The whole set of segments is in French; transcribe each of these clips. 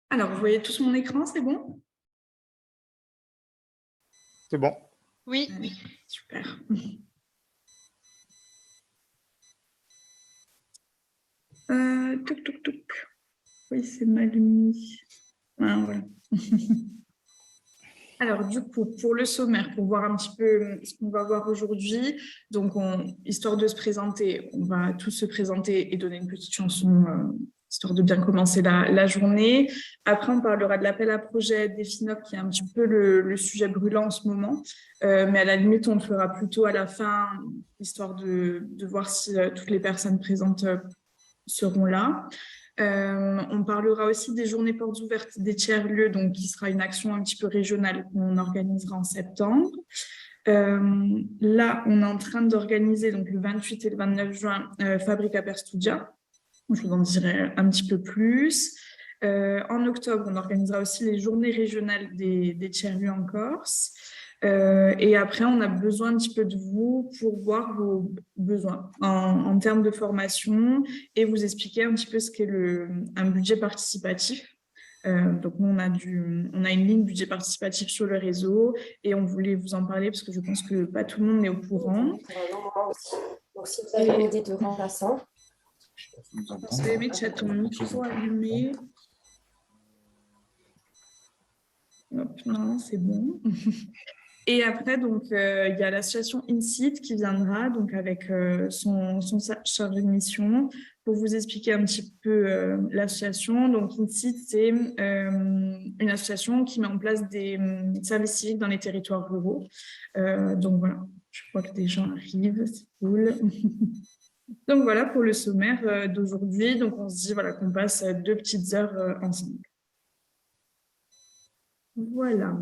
Alors, vous voyez tous mon écran, c'est bon? C'est bon. Oui. Allez, super. Touc, touc, touc. Oui, c'est mal mis. Ah, voilà. Alors, du coup, pour le sommaire, pour voir un petit peu ce qu'on va voir aujourd'hui, donc, histoire de se présenter, on va tous se présenter et donner une petite chanson, histoire de bien commencer la journée. Après, on parlera de l'appel à projet des FINOP, qui est un petit peu le sujet brûlant en ce moment. Mais à la limite, on le fera plutôt à la fin, histoire de voir si toutes les personnes présentes seront là. On parlera aussi des journées portes ouvertes des tiers-lieux, donc qui sera une action un petit peu régionale qu'on organisera en septembre. Là, on est en train d'organiser donc le 28 et le 29 juin Fabrica per Studia. Je vous en dirai un petit peu plus. En octobre, on organisera aussi les journées régionales des tiers-lieux en Corse. Et après, on a besoin un petit peu de vous pour voir vos besoins en termes de formation et vous expliquer un petit peu ce qu'est un budget participatif. Donc, nous, on a une ligne budget participatif sur le réseau et on voulait vous en parler parce que je pense que pas tout le monde est au courant. Pour un long moment aussi. Donc, si vous avez une idée de remplaçant. Vous avez mis chat, ton micro allumé. Hop, non, c'est bon. Et après, donc, il y a l'association InSite qui viendra donc avec son chargé de mission pour vous expliquer un petit peu l'association. Donc, InSite, c'est une association qui met en place des services civiques dans les territoires ruraux. Donc, voilà, je crois que des gens arrivent, c'est cool. Donc, voilà pour le sommaire d'aujourd'hui. Donc, on se dit voilà, qu'on passe 2 petites heures ensemble. Voilà.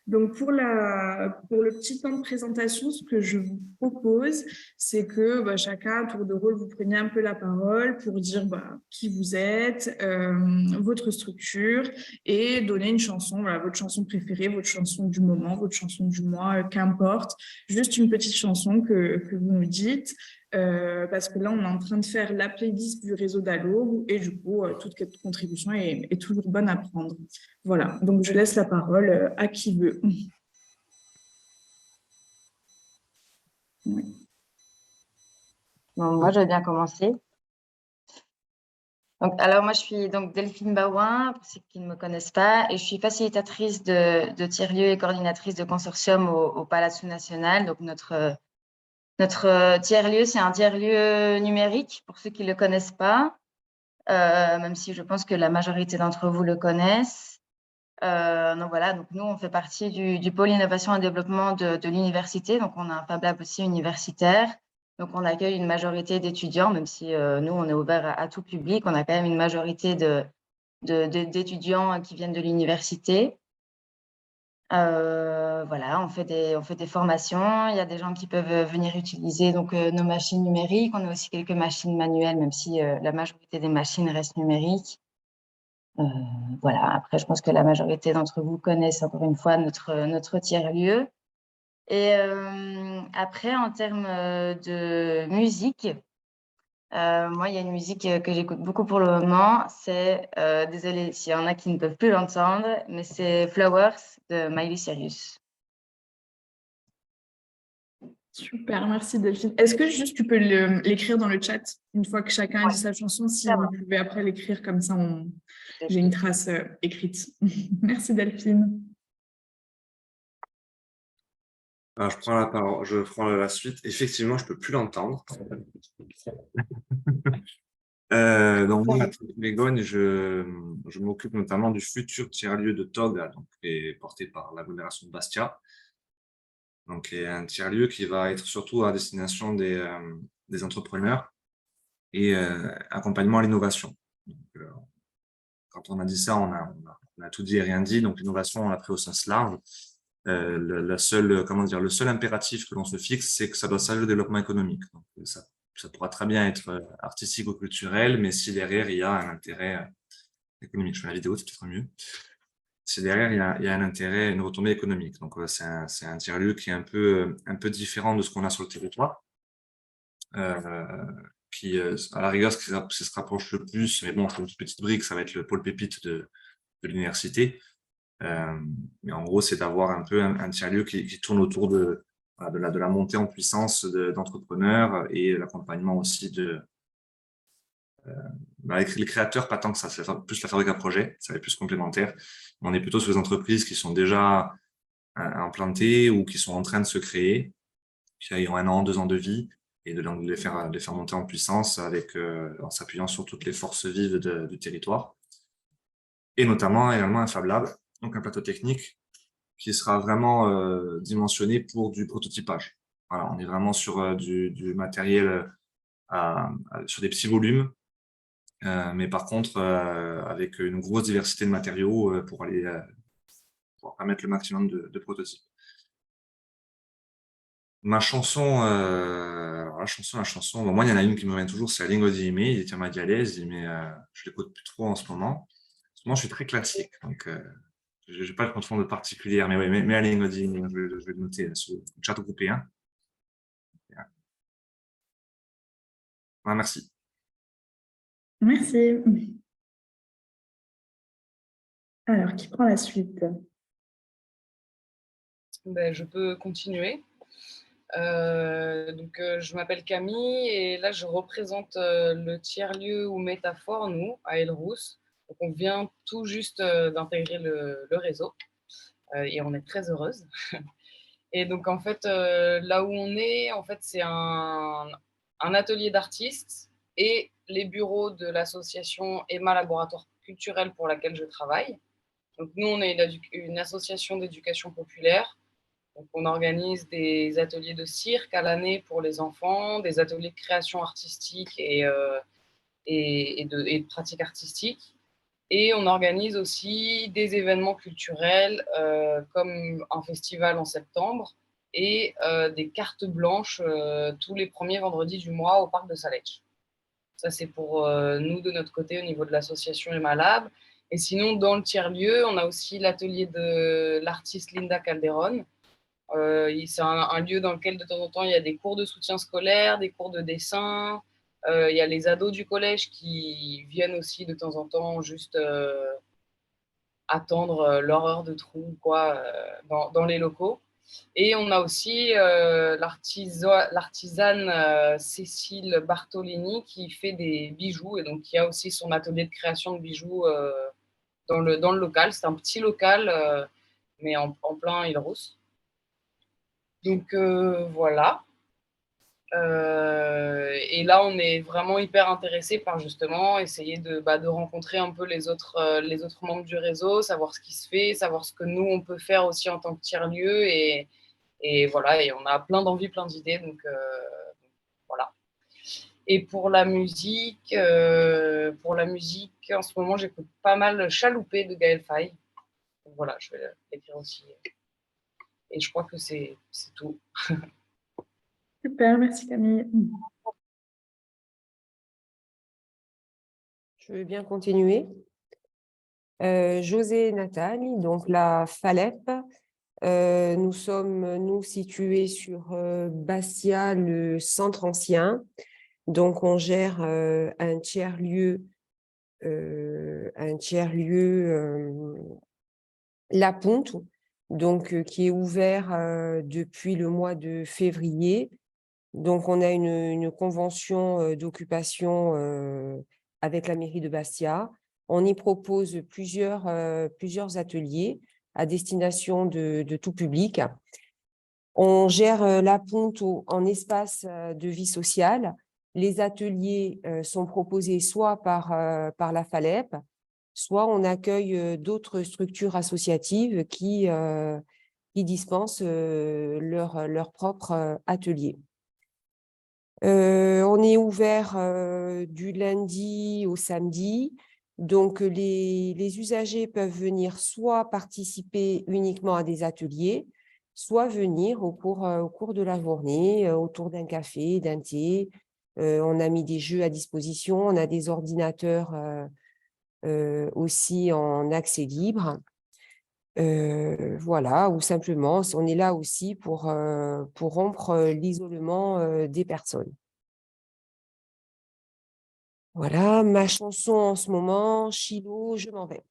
Donc, pour le petit temps de présentation, ce que je vous propose, c'est que chacun, à tour de rôle, vous preniez un peu la parole pour dire qui vous êtes, votre structure et donner une chanson, voilà, votre chanson préférée, votre chanson du moment, votre chanson du mois, qu'importe. Juste une petite chanson que vous nous dites. Parce que là, on est en train de faire la playlist du réseau d'Allo et du coup, toute contribution est toujours bonne à prendre. Voilà, donc je laisse la parole à qui veut. Oui. Bon, moi, je vais bien commencer. Donc, alors, moi, je suis donc Delphine Baouin, pour ceux qui ne me connaissent pas, et je suis facilitatrice de tiers-lieux et coordinatrice de consortium au Palazzo National. Donc, notre tiers-lieu, c'est un tiers-lieu numérique, pour ceux qui ne le connaissent pas, même si je pense que la majorité d'entre vous le connaissent. Donc, voilà, donc nous, on fait partie du pôle innovation et développement de l'université. Donc, on a un Fab Lab aussi universitaire. Donc, on accueille une majorité d'étudiants, même si nous, on est ouvert à tout public. On a quand même une majorité d'étudiants qui viennent de l'université. Voilà, on fait des formations. Il y a des gens qui peuvent venir utiliser donc, nos machines numériques. On a aussi quelques machines manuelles, même si la majorité des machines restent numériques. Voilà, après, je pense que la majorité d'entre vous connaissent encore une fois notre tiers-lieu. Et après, en termes de musique, moi, il y a une musique que j'écoute beaucoup pour le moment. C'est, désolée s'il y en a qui ne peuvent plus l'entendre, mais c'est Flowers de Miley Cyrus. Super, merci Delphine. Est-ce que juste tu peux l'écrire dans le chat une fois que chacun a dit sa chanson, si vous pouvez après l'écrire comme ça, j'ai une trace écrite. Merci Delphine. Alors, je prends la suite. Effectivement, je ne peux plus l'entendre. Donc, moi, Bégogne, je m'occupe notamment du futur tiers-lieu de Toga, donc, qui est porté par l'agglomération de Bastia. Donc, il y a un tiers-lieu qui va être surtout à destination des entrepreneurs et accompagnement à l'innovation. Quand on a dit ça, on a tout dit et rien dit. Donc, l'innovation, on l'a pris au sens large. Le seul impératif que l'on se fixe, c'est que ça doit servir au développement économique. Donc, ça pourra très bien être artistique ou culturel, mais si derrière, il y a un intérêt économique. Je fais la vidéo, c'est peut-être mieux. Si derrière, il y a un intérêt, une retombée économique. Donc, c'est un tiers-lieu qui est un peu différent de ce qu'on a sur le territoire. Qui, à la rigueur, ce qui se rapproche le plus, mais bon, c'est une petite brique, ça va être le pôle pépite de l'université. Mais en gros, c'est d'avoir un peu un tiers-lieu qui tourne autour de la montée en puissance d'entrepreneurs et l'accompagnement aussi avec les créateurs, pas tant que ça, c'est plus la fabrique à projet, ça va être plus complémentaire. On est plutôt sur les entreprises qui sont déjà implantées ou qui sont en train de se créer, qui ont 1 an, 2 ans de vie, et de les faire monter en puissance en s'appuyant sur toutes les forces vives du territoire. Et notamment également un Fab Lab, donc un plateau technique qui sera vraiment dimensionné pour du prototypage. Voilà, on est vraiment sur du matériel sur des petits volumes, mais par contre avec une grosse diversité de matériaux pour permettre le maximum de prototypes. Ma chanson, alors la chanson, bon, moi il y en a une qui me revient toujours, c'est La Lingua di Me, di Tiama Dialesi, mais je l'écoute plus trop en ce moment. En ce moment, je suis très classique, donc je n'ai pas de confondre particulière, mais oui, mais La Lingua di Me, je vais le noter sur le chat groupé 1. Ah, merci. Merci. Alors, qui prend la suite? Ben, je peux continuer. Je m'appelle Camille et là, je représente le tiers-lieu ou métaphore, nous, à Elrousse. Donc, on vient tout juste d'intégrer le réseau et on est très heureuse. Et donc, en fait, là où on est, en fait, c'est un atelier d'artistes et les bureaux de l'association Emma Laboratoire culturel pour laquelle je travaille. Donc, nous, on est une association d'éducation populaire. Donc, on organise des ateliers de cirque à l'année pour les enfants, des ateliers de création artistique et de pratique artistique. Et on organise aussi des événements culturels comme un festival en septembre et des cartes blanches tous les premiers vendredis du mois au parc de Salèche. Ça, c'est pour nous, de notre côté, au niveau de l'association Emma Lab. Et sinon, dans le tiers-lieu, on a aussi l'atelier de l'artiste Linda Calderon. C'est un lieu dans lequel, de temps en temps, il y a des cours de soutien scolaire, des cours de dessin. Il y a les ados du collège qui viennent aussi de temps en temps juste attendre leur heure de trou quoi, dans les locaux. Et on a aussi l'artisane Cécile Bartolini qui fait des bijoux et donc qui a aussi son atelier de création de bijoux dans le local. C'est un petit local, mais en plein Île-Rousse. Donc voilà. Et là, on est vraiment hyper intéressé par justement essayer de rencontrer un peu les autres membres du réseau, savoir ce qui se fait, savoir ce que nous, on peut faire aussi en tant que tiers-lieu. Et voilà, et on a plein d'envies, plein d'idées. Donc voilà. Et pour la musique, en ce moment, j'écoute pas mal Chaloupé de Gaël Faye. Donc voilà, je vais l'écrire aussi. Et je crois que c'est tout. Super, merci Camille. Je veux bien continuer. José Nathalie, donc la FALEP. Nous sommes situés sur Bastia, le centre ancien. Donc, on gère un tiers-lieu, La Ponte, donc qui est ouvert depuis le mois de février. Donc, on a une convention d'occupation avec la mairie de Bastia. On y propose plusieurs ateliers à destination de tout public. On gère La Ponte en espace de vie sociale. Les ateliers sont proposés soit par la FALEP, soit on accueille d'autres structures associatives qui dispensent leur propre atelier. On est ouvert du lundi au samedi. Donc, les usagers peuvent venir soit participer uniquement à des ateliers, soit venir au cours de la journée, autour d'un café, d'un thé. On a mis des jeux à disposition, on a des ordinateurs aussi en accès libre. Voilà, ou simplement, on est là aussi pour rompre l'isolement des personnes. Voilà, ma chanson en ce moment, Chilo, je m'en vais.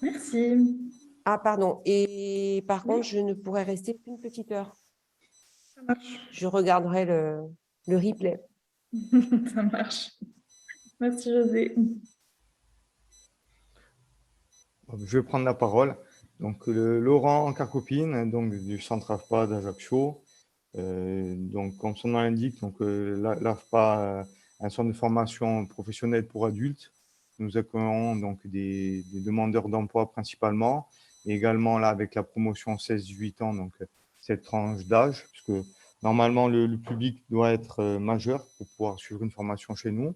Merci. Ah, pardon. Et par Oui. contre, je ne pourrais rester qu'une petite heure. Ça marche. Je regarderai le replay. Ça marche. Merci, José. Je vais prendre la parole. Donc, Laurent Carcopine, donc du centre AFPA d'Ajaccio. Donc, comme son nom l'indique, l'AFPA, un centre de formation professionnelle pour adultes. Nous accueillons donc des demandeurs d'emploi principalement, et également là avec la promotion 16-18 ans, donc cette tranche d'âge, puisque normalement le public doit être majeur pour pouvoir suivre une formation chez nous.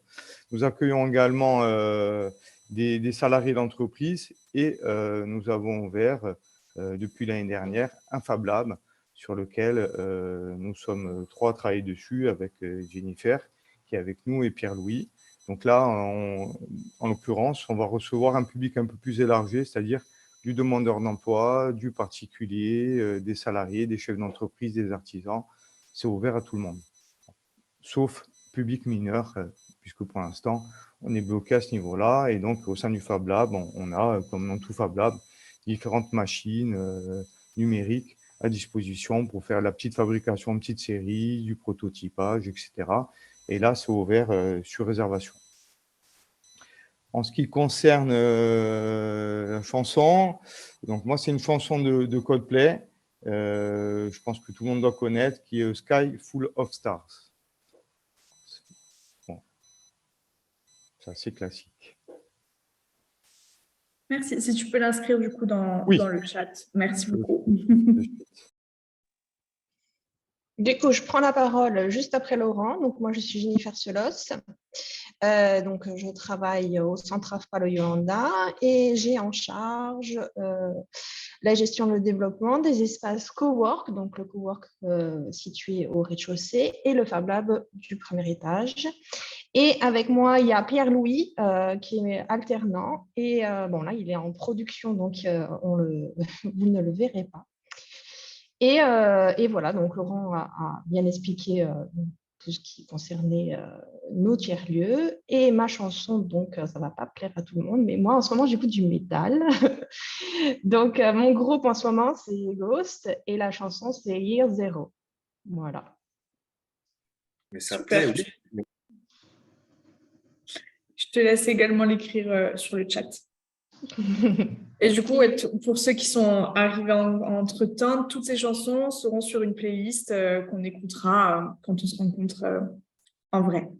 Nous accueillons également des salariés d'entreprise et nous avons ouvert depuis l'année dernière un Fab Lab sur lequel nous sommes 3 à travailler dessus avec Jennifer qui est avec nous et Pierre-Louis. Donc là, en l'occurrence, on va recevoir un public un peu plus élargi, c'est-à-dire du demandeur d'emploi, du particulier, des salariés, des chefs d'entreprise, des artisans. C'est ouvert à tout le monde, sauf public mineur, puisque pour l'instant, on est bloqué à ce niveau-là. Et donc, au sein du Fab Lab, on a, comme dans tout Fab Lab, différentes machines numériques à disposition pour faire la petite fabrication de petites séries, du prototypage, etc. Et là, c'est ouvert sur réservation. En ce qui concerne la chanson, donc moi, c'est une chanson de Coldplay, je pense que tout le monde doit connaître, qui est Sky Full of Stars. Bon. C'est assez classique. Merci. Si tu peux l'inscrire du coup dans le chat. Merci beaucoup. Du coup, je prends la parole juste après Laurent. Donc, moi, je suis Jennifer Selos. Donc, je travaille au centre AFPA Yolanda et j'ai en charge la gestion et le développement des espaces cowork, donc le cowork situé au rez-de-chaussée et le Fab Lab du premier étage. Et avec moi, il y a Pierre-Louis qui est alternant. Et bon, là, il est en production, donc vous ne le verrez pas. Et voilà, donc Laurent a bien expliqué tout ce qui concernait nos tiers-lieux. Et ma chanson, donc ça ne va pas plaire à tout le monde, mais moi, en ce moment, j'écoute du métal. Donc, mon groupe en ce moment, c'est Ghost, et la chanson, c'est Year Zero. Voilà. Mais ça Super. plaît, oui. Je te laisse également l'écrire sur le chat. Et du coup, pour ceux qui sont arrivés entre-temps, toutes ces chansons seront sur une playlist qu'on écoutera quand on se rencontre en vrai.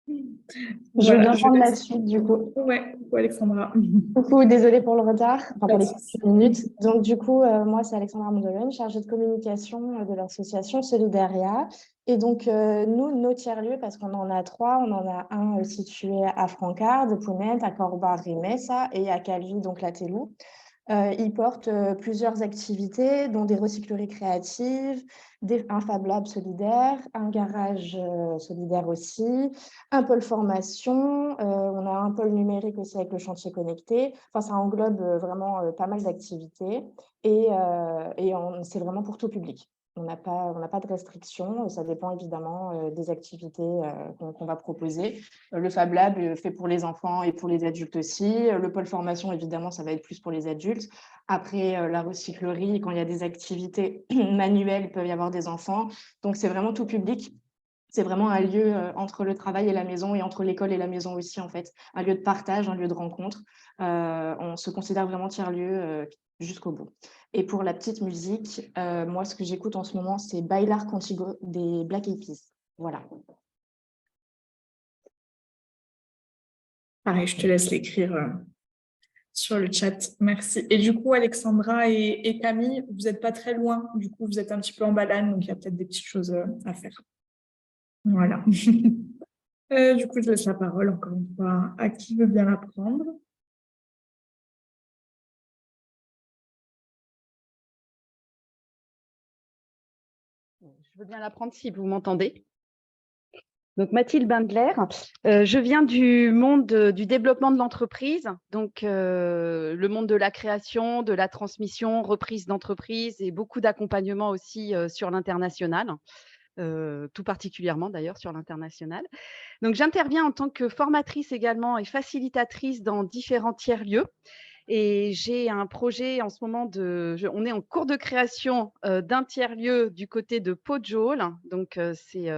Je veux bien prendre la suite, du coup. Ouais, Alexandra. Coucou, désolée pour le retard, enfin Pas pour de les souci. 4 minutes. Donc, du coup, moi, c'est Alexandra Mondolène, chargée de communication de l'association Solidaria. Et donc, nous, nos tiers-lieux, parce qu'on en a 3, on en a un situé à Francard, de Pounet, à Corba-Rimessa et à Calvi, donc la Télou. Ils portent plusieurs activités, dont des recycleries créatives, un Fab Lab solidaire, un garage solidaire aussi, un pôle formation, on a un pôle numérique aussi avec le chantier connecté. Enfin, ça englobe vraiment pas mal d'activités et c'est vraiment pour tout public. On n'a pas de restrictions, ça dépend évidemment des activités qu'on va proposer. Le Fab Lab fait pour les enfants et pour les adultes aussi. Le pôle formation, évidemment, ça va être plus pour les adultes. Après, la recyclerie, quand il y a des activités manuelles, il peut y avoir des enfants. Donc, c'est vraiment tout public. C'est vraiment un lieu entre le travail et la maison et entre l'école et la maison aussi, en fait. Un lieu de partage, un lieu de rencontre. On se considère vraiment tiers-lieu jusqu'au bout. Et pour la petite musique, moi, ce que j'écoute en ce moment, c'est Bailar Contigo des Black Eyed Peas. Voilà. Pareil, je te laisse l'écrire sur le chat. Merci. Et du coup, Alexandra et Camille, vous n'êtes pas très loin. Du coup, vous êtes un petit peu en balade, donc il y a peut-être des petites choses à faire. Voilà. Du coup, je laisse la parole encore une fois à qui veut bien la prendre. Je veux bien la prendre si vous m'entendez. Donc, Mathilde Bindler, je viens du monde du développement de l'entreprise, donc le monde de la création, de la transmission, reprise d'entreprise et beaucoup d'accompagnement aussi sur l'international, tout particulièrement d'ailleurs sur l'international. Donc, j'interviens en tant que formatrice également et facilitatrice dans différents tiers-lieux. Et j'ai un projet en ce moment on est en cours de création d'un tiers-lieu du côté de Podjol. Donc, c'est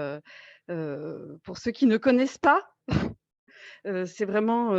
pour ceux qui ne connaissent pas, c'est vraiment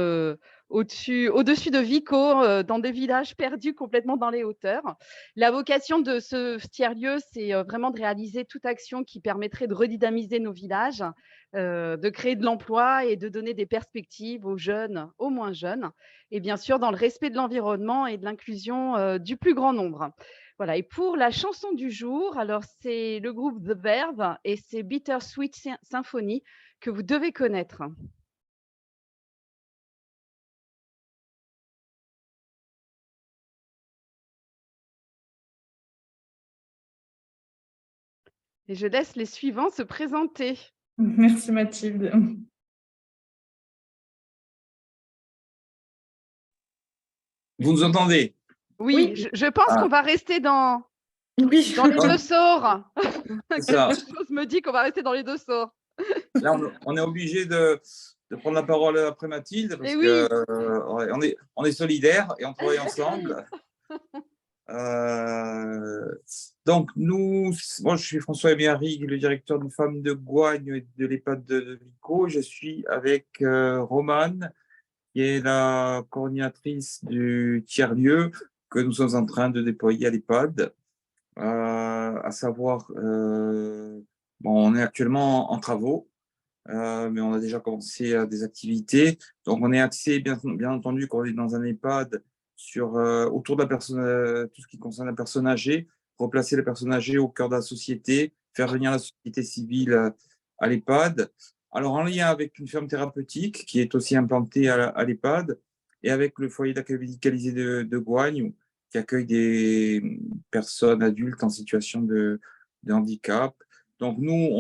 au-dessus de Vico, dans des villages perdus complètement dans les hauteurs. La vocation de ce tiers-lieu, c'est vraiment de réaliser toute action qui permettrait de redynamiser nos villages, de créer de l'emploi et de donner des perspectives aux jeunes, aux moins jeunes, et bien sûr dans le respect de l'environnement et de l'inclusion du plus grand nombre. Voilà, et pour la chanson du jour, alors c'est le groupe The Verve et c'est Bittersweet Symphony que vous devez connaître. Et je laisse les suivants se présenter. Merci Mathilde. Vous nous entendez? Oui, je pense qu'on va rester dans les deux sorts. Quelque chose me dit qu'on va rester dans les deux sorts. Là, on est obligé de prendre la parole après Mathilde parce on est solidaires et on travaille ensemble. Donc, moi, je suis François Emery, le directeur de Femmes de Goigne et de l'EHPAD de Vico. Je suis avec Romane, qui est la coordinatrice du tiers-lieu que nous sommes en train de déployer à l'EHPAD. À savoir, on est actuellement en travaux, mais on a déjà commencé des activités. Donc, on est axé, bien entendu, quand on est dans un EHPAD, autour de la personne, tout ce qui concerne la personne âgée, replacer la personne âgée au cœur de la société, faire venir la société civile à l'EHPAD. Alors, en lien avec une ferme thérapeutique qui est aussi implantée à l'EHPAD et avec le foyer d'accueil médicalisé de Goigne, qui accueille des personnes adultes en situation de handicap. Donc, nous,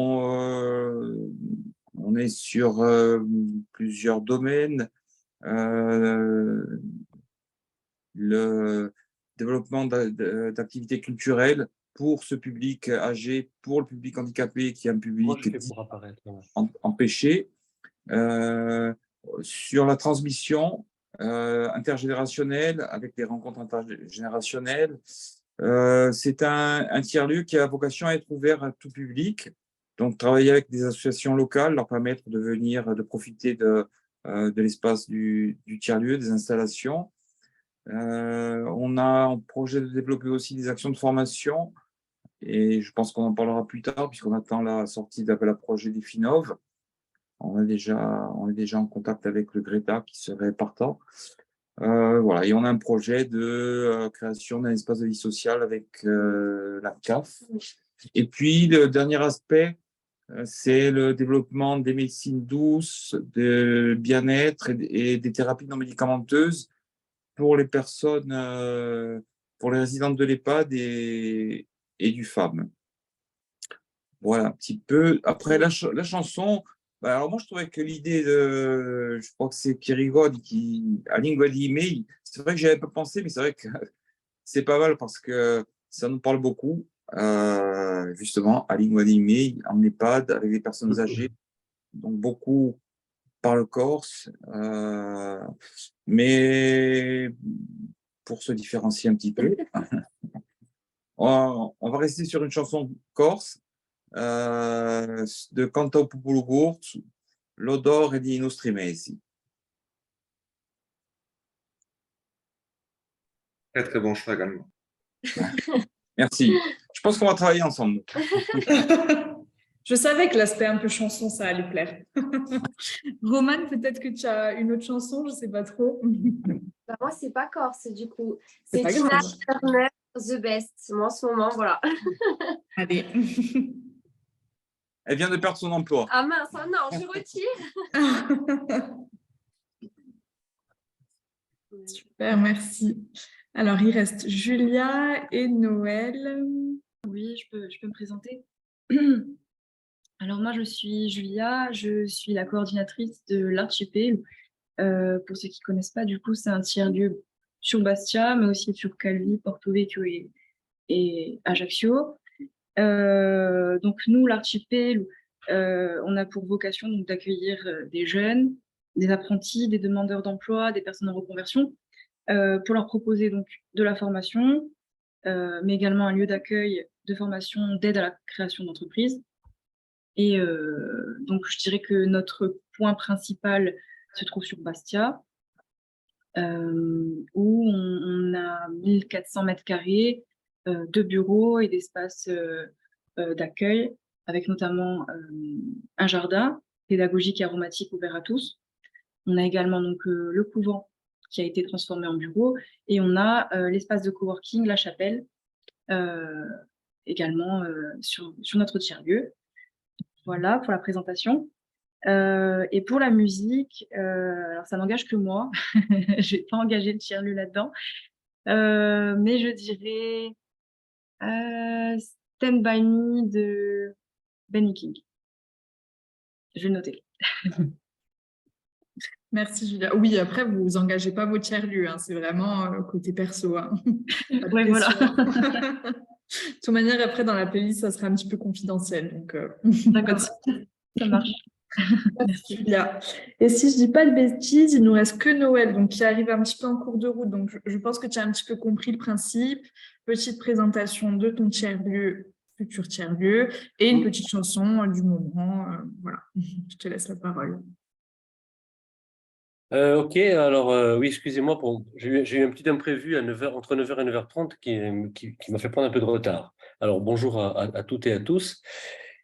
on est sur plusieurs domaines. Le développement d'activités culturelles pour ce public âgé, pour le public handicapé qui est un public empêché, sur la transmission intergénérationnelle avec des rencontres intergénérationnelles. C'est un tiers-lieu qui a vocation à être ouvert à tout public, donc travailler avec des associations locales, leur permettre de venir, de profiter de l'espace du tiers-lieu, des installations. On a un projet de développer aussi des actions de formation et je pense qu'on en parlera plus tard puisqu'on attend la sortie d'appel à projet des FINOV. On est déjà en contact avec le Greta qui serait partant. Voilà, et on a un projet de création d'un espace de vie sociale avec la CAF. Et puis, le dernier aspect, c'est le développement des médecines douces, de bien-être et des thérapies non médicamenteuses pour les personnes, pour les résidentes de l'EHPAD et du FAM. Voilà, un petit peu. Après, la chanson, alors moi, je trouvais que l'idée je crois que c'est Kirigod à Lingua di Mei, c'est vrai que j'avais pas pensé, mais c'est vrai que c'est pas mal parce que ça nous parle beaucoup, justement, à Lingua di Mei, en EHPAD, avec des personnes âgées, donc beaucoup parlent corse, mais pour se différencier un petit peu, on va rester sur une chanson corse, de Cantao Popolo Gurt, L'odore di nostri mesi. Très, très bon choix également. Merci. Je pense qu'on va travailler ensemble. Je savais que l'aspect un peu chanson, ça allait plaire. Romane, peut-être que tu as une autre chanson, je ne sais pas trop. Bah, moi, c'est pas corse, du coup. C'est pas Tina grave. Turner, The Best. Moi, en ce moment, voilà. Allez. Elle vient de perdre son emploi. Ah mince, oh non, je retire. Super, merci. Alors, il reste Julia et Noël. Oui, je peux me présenter. Alors moi, je suis Julia, je suis la coordinatrice de l'Archipel. Pour ceux qui ne connaissent pas, du coup, c'est un tiers-lieu sur Bastia, mais aussi sur Calvi, Porto Vecchio et Ajaccio. Donc nous, l'Archipel, on a pour vocation d'accueillir des jeunes, des apprentis, des demandeurs d'emploi, des personnes en reconversion. pour leur proposer donc de la formation, mais également un lieu d'accueil, de formation, d'aide à la création d'entreprises. Et donc, je dirais que notre point principal se trouve sur Bastia, où on a 1400 mètres carrés de bureaux et d'espaces d'accueil, avec notamment un jardin pédagogique et aromatique ouvert à tous. On a également donc le couvent qui a été transformé en bureau, et on a l'espace de coworking La Chapelle, également sur notre tiers-lieu. Voilà pour la présentation. Et pour la musique, alors ça n'engage que moi, je n'ai pas engagé le tiers-lieu là-dedans, mais je dirais Stand By Me de Benny King. Je vais le noter. Merci Julia. Oui, après, vous vous engagez pas vos tiers-lieux, hein, c'est vraiment côté perso. Hein. Oui, voilà. De toute manière, après, dans la playlist, ça sera un petit peu confidentiel. Donc, d'accord, ça marche. Merci Julia. Et si je dis pas de bêtises, il nous reste que Noël, donc qui arrive un petit peu en cours de route. Donc, je pense que tu as un petit peu compris le principe. Petite présentation de ton tiers-lieu, futur tiers-lieu, et une petite chanson du moment. Voilà, je te laisse la parole. Ok, alors oui, excusez-moi, j'ai eu un petit imprévu à 9h, entre 9h et 9h30 qui m'a fait prendre un peu de retard. Alors bonjour à toutes et à tous.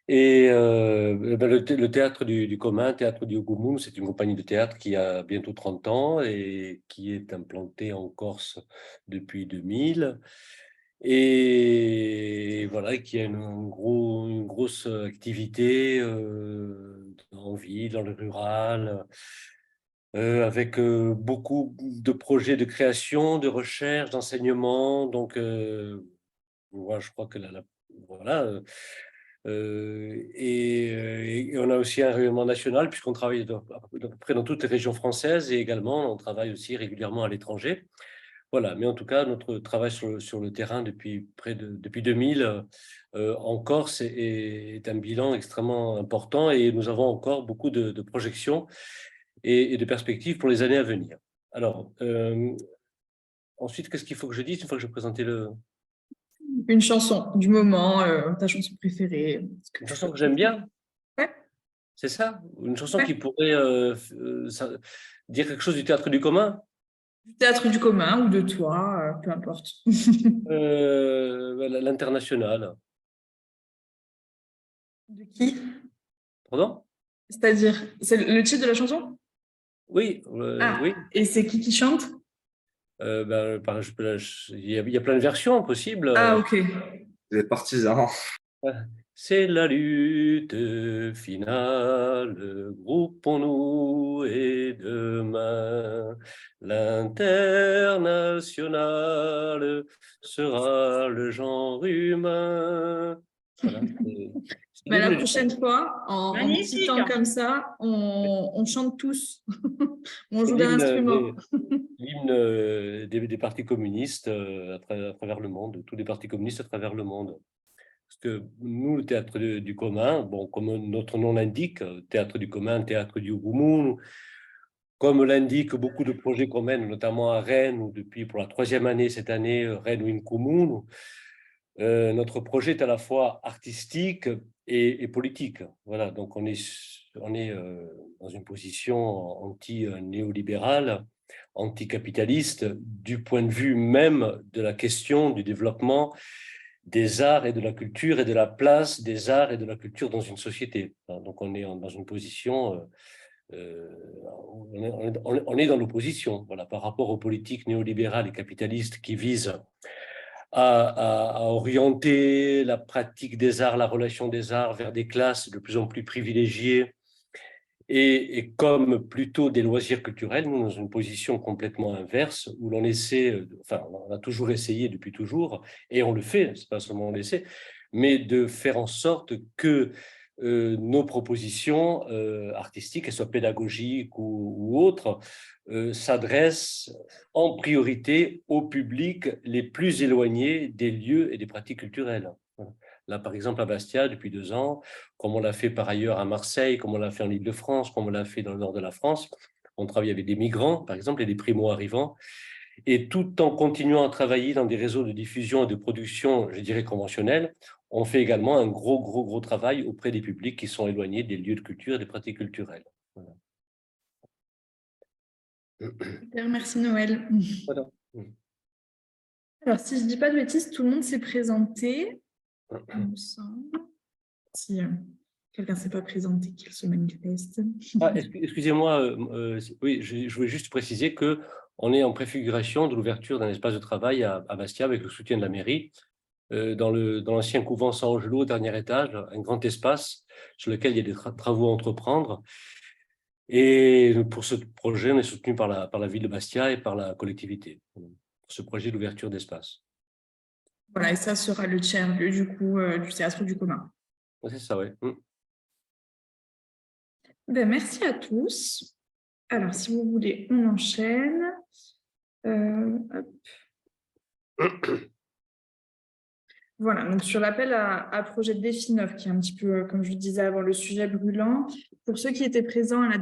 Et le théâtre du commun, Théâtre du Ogoumoun, c'est une compagnie de théâtre qui a bientôt 30 ans et qui est implantée en Corse depuis 2000. Et voilà, qui a une grosse activité en ville, dans le rural, avec beaucoup de projets de création, de recherche, d'enseignement. Donc, voilà, je crois que voilà. Et on a aussi un rayonnement national puisqu'on travaille à peu près dans toutes les régions françaises, et également on travaille aussi régulièrement à l'étranger. Voilà, mais en tout cas, notre travail sur le terrain depuis 2000 en Corse est un bilan extrêmement important, et nous avons encore beaucoup de projections et de perspectives pour les années à venir. Alors, ensuite, qu'est-ce qu'il faut que je dise une fois que j'ai présenté Une chanson du moment, ta chanson préférée. Une chanson que j'aime bien? Ouais. C'est ça? Une chanson qui pourrait dire quelque chose du théâtre du commun? Du théâtre du commun ou de toi, peu importe. L'Internationale. De qui? Pardon? C'est-à-dire, c'est le titre de la chanson? Oui, oui. Et c'est qui chante? Il y a plein de versions possibles. Ah, ok. Les partisans. C'est la lutte finale, groupons-nous et demain, l'international sera le genre humain. Voilà, Mais la prochaine fois, en citant comme ça, on chante tous. On joue d'un instrument. L'hymne des partis communistes à travers le monde, tous les partis communistes à travers le monde. Parce que nous, le théâtre du commun, bon, comme notre nom l'indique, théâtre du commun, théâtre du Ogoumoun, comme l'indiquent beaucoup de projets qu'on mène, notamment à Rennes, où depuis pour la 3e année cette année, Rennes Ouin-Koumoun, notre projet est à la fois artistique et politique. Voilà, donc on est dans une position anti-néolibérale, anticapitaliste, du point de vue même de la question du développement des arts et de la culture et de la place des arts et de la culture dans une société. Donc on est dans une position, on est dans l'opposition, voilà, par rapport aux politiques néolibérales et capitalistes qui visent à orienter la pratique des arts, la relation des arts vers des classes de plus en plus privilégiées et comme plutôt des loisirs culturels. Nous, dans une position complètement inverse, où l'on essaie, enfin, on a toujours essayé depuis toujours, et on le fait, c'est pas seulement on l'essaie, mais de faire en sorte que nos propositions artistiques, qu'elles soient pédagogiques ou autres, s'adressent en priorité au public les plus éloignés des lieux et des pratiques culturelles. Là, par exemple, à Bastia, depuis 2 ans, comme on l'a fait par ailleurs à Marseille, comme on l'a fait en Île-de-France, comme on l'a fait dans le nord de la France, on travaille avec des migrants, par exemple, et des primo-arrivants. Et tout en continuant à travailler dans des réseaux de diffusion et de production, je dirais, conventionnels, on fait également un gros travail auprès des publics qui sont éloignés des lieux de culture et des pratiques culturelles. Voilà. Super, merci Noël. Voilà. Alors, si je ne dis pas de bêtises, tout le monde s'est présenté, il me semble. Si quelqu'un ne s'est pas présenté, qu'il se manifeste. Ah, excusez-moi, oui, je voulais juste préciser qu'on est en préfiguration de l'ouverture d'un espace de travail à Bastia avec le soutien de la mairie, dans l'ancien couvent Saint-Angelot, au dernier étage, un grand espace sur lequel il y a des travaux à entreprendre. Et pour ce projet, on est soutenu par la ville de Bastia et par la collectivité, pour ce projet d'ouverture d'espace. Voilà, et ça sera le tiers-lieu du coup du théâtre du commun. C'est ça, oui. Ben, merci à tous. Alors, si vous voulez, on enchaîne. Hop. Voilà, donc sur l'appel à projet de défi 9, qui est un petit peu, comme je le disais avant, le sujet brûlant. Pour ceux qui étaient présents à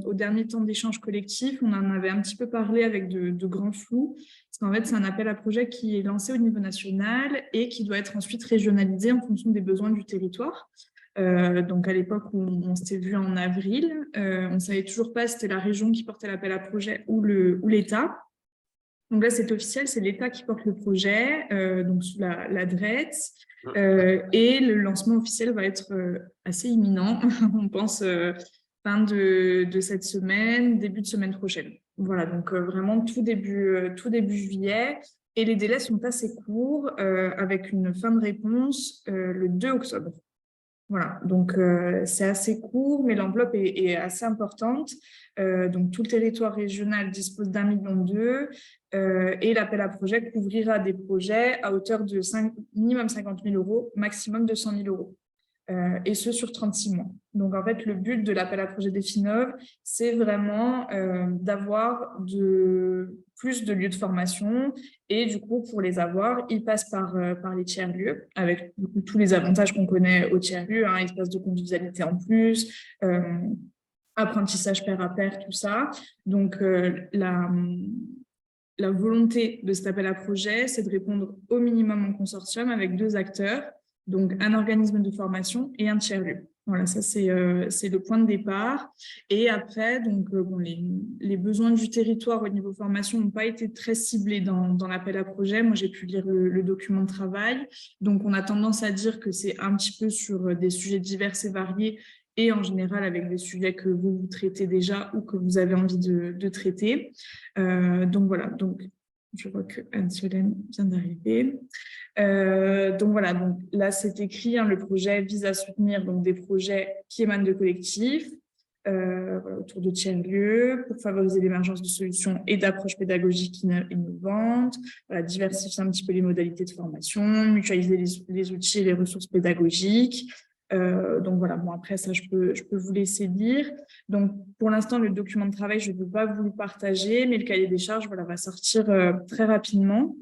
au dernier temps d'échange collectif, on en avait un petit peu parlé avec de grands flous, parce qu'en fait, c'est un appel à projet qui est lancé au niveau national et qui doit être ensuite régionalisé en fonction des besoins du territoire. Donc à l'époque où on s'était vu en avril, on ne savait toujours pas si c'était la région qui portait l'appel à projet ou l'État. Donc là, c'est officiel, c'est l'État qui porte le projet, donc sous la DREETS, et le lancement officiel va être assez imminent, on pense fin de cette semaine, début de semaine prochaine. Voilà, donc vraiment tout début juillet, et les délais sont assez courts, avec une fin de réponse le 2 octobre. Voilà, donc c'est assez court, mais l'enveloppe est assez importante. Donc tout le territoire régional dispose d'1,2 million et l'appel à projet couvrira des projets à hauteur de minimum 50 000 €, maximum 200 000 €. Et ce sur 36 mois. Donc, en fait, le but de l'appel à projet Définov, c'est vraiment d'avoir plus de lieux de formation. Et du coup, pour les avoir, ils passent par les tiers-lieux, avec du coup, tous les avantages qu'on connaît aux tiers-lieux, hein, espace de convivialité en plus, apprentissage pair à pair, tout ça. Donc, la volonté de cet appel à projet, c'est de répondre au minimum en consortium avec 2 acteurs, donc un organisme de formation et un tiers-lieu. Voilà, ça c'est le point de départ. Et après, donc, les besoins du territoire au niveau formation n'ont pas été très ciblés dans l'appel à projet. Moi, j'ai pu lire le document de travail. Donc, on a tendance à dire que c'est un petit peu sur des sujets divers et variés, et en général avec des sujets que vous traitez déjà ou que vous avez envie de traiter. Donc voilà, donc je vois que Anne-Solène vient d'arriver. Donc voilà, donc là c'est écrit, hein, le projet vise à soutenir donc, des projets qui émanent de collectifs, voilà, autour de tiers-lieux, pour favoriser l'émergence de solutions et d'approches pédagogiques innovantes, voilà, diversifier un petit peu les modalités de formation, mutualiser les outils et les ressources pédagogiques. Donc voilà, bon après ça je peux vous laisser lire. Donc pour l'instant le document de travail je ne peux pas vous le partager, mais le cahier des charges voilà, va sortir très rapidement.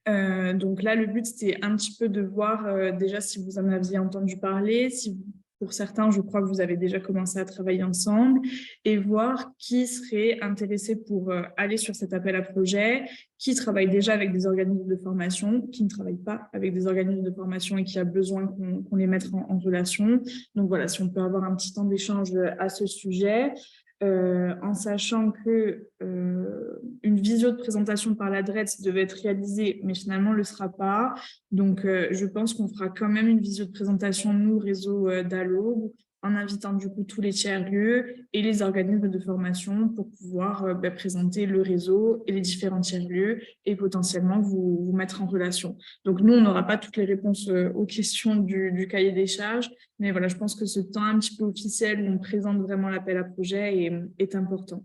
Donc là le but c'était un petit peu de voir déjà si vous en aviez entendu parler, si pour certains je crois que vous avez déjà commencé à travailler ensemble, et voir qui serait intéressé pour aller sur cet appel à projet, qui travaille déjà avec des organismes de formation, qui ne travaille pas avec des organismes de formation et qui a besoin qu'on les mette en relation. Donc voilà, si on peut avoir un petit temps d'échange à ce sujet, en sachant que une visio de présentation par la DREETS devait être réalisée, mais finalement ne le sera pas. Donc je pense qu'on fera quand même une visio de présentation, nous, réseau d'Allaube, en invitant du coup tous les tiers-lieux et les organismes de formation pour pouvoir présenter le réseau et les différents tiers-lieux et potentiellement vous mettre en relation. Donc nous, on n'aura pas toutes les réponses aux questions du cahier des charges, mais voilà, je pense que ce temps un petit peu officiel où on présente vraiment l'appel à projet est important.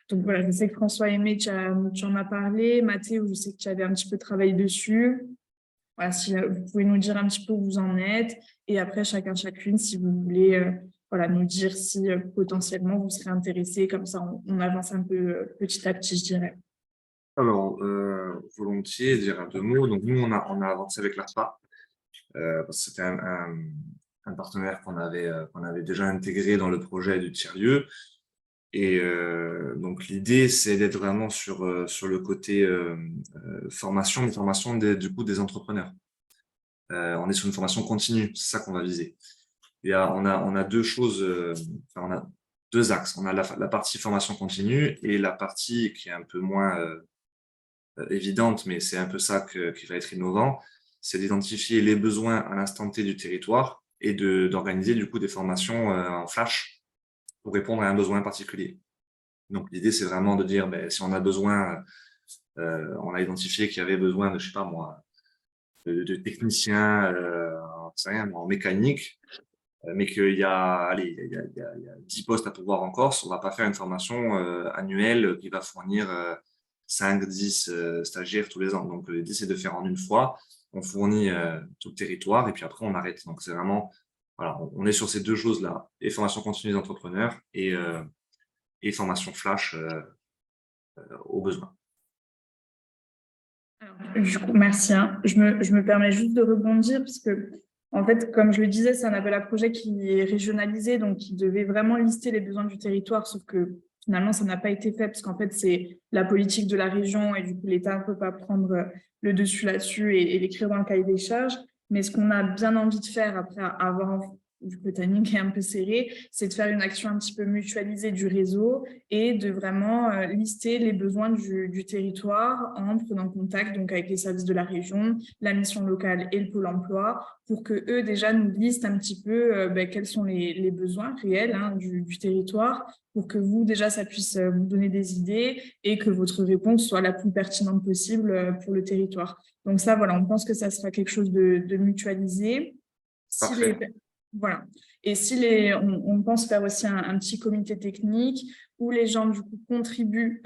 Donc voilà, je sais que François Aimé, tu en as parlé. Mathéo, je sais que tu avais un petit peu travaillé dessus. Voilà, si vous pouvez nous dire un petit peu où vous en êtes, et après chacune, si vous voulez voilà, nous dire si potentiellement vous serez intéressé, comme ça on avance un peu petit à petit, je dirais. Alors, volontiers, dire 2 mots. Donc nous, on a avancé avec l'ARPA, parce que c'était un partenaire qu'on avait déjà intégré dans le projet du tiers-lieu. Et donc, l'idée, c'est d'être vraiment sur le côté formation, mais formation du coup des entrepreneurs. On est sur une formation continue, c'est ça qu'on va viser. On a deux choses, on a deux axes. On a la partie formation continue et la partie qui est un peu moins évidente, mais c'est un peu ça qui va être innovant, c'est d'identifier les besoins à l'instant T du territoire et d'organiser du coup des formations en flash pour répondre à un besoin particulier. Donc l'idée, c'est vraiment de dire, si on a besoin, on a identifié qu'il y avait besoin de, je sais pas moi, de techniciens en mécanique, mais qu'il y a 10 postes à pouvoir en Corse, on ne va pas faire une formation annuelle qui va fournir 5, 10 stagiaires tous les ans. Donc, l'idée, c'est de faire en une fois. On fournit tout le territoire et puis après, on arrête. Donc, c'est vraiment, voilà, on est sur ces deux choses-là, et formation continue des entrepreneurs et formation flash aux besoins. Alors, du coup, merci. Hein. Je me permets juste de rebondir parce que, en fait, comme je le disais, c'est un appel à projet qui est régionalisé, donc qui devait vraiment lister les besoins du territoire, sauf que finalement, ça n'a pas été fait parce qu'en fait, c'est la politique de la région et du coup, l'État ne peut pas prendre le dessus là-dessus et l'écrire dans le cahier des charges. Mais ce qu'on a bien envie de faire après avoir du coup, le timing est un peu serré, c'est de faire une action un petit peu mutualisée du réseau et de vraiment lister les besoins du territoire en prenant contact donc, avec les services de la région, la mission locale et le pôle emploi pour qu'eux déjà nous listent un petit peu quels sont les besoins réels du territoire pour que vous déjà ça puisse vous donner des idées et que votre réponse soit la plus pertinente possible pour le territoire. Donc ça, voilà, on pense que ça sera quelque chose de mutualisé. Voilà. Et on pense faire aussi un petit comité technique où les gens du coup contribuent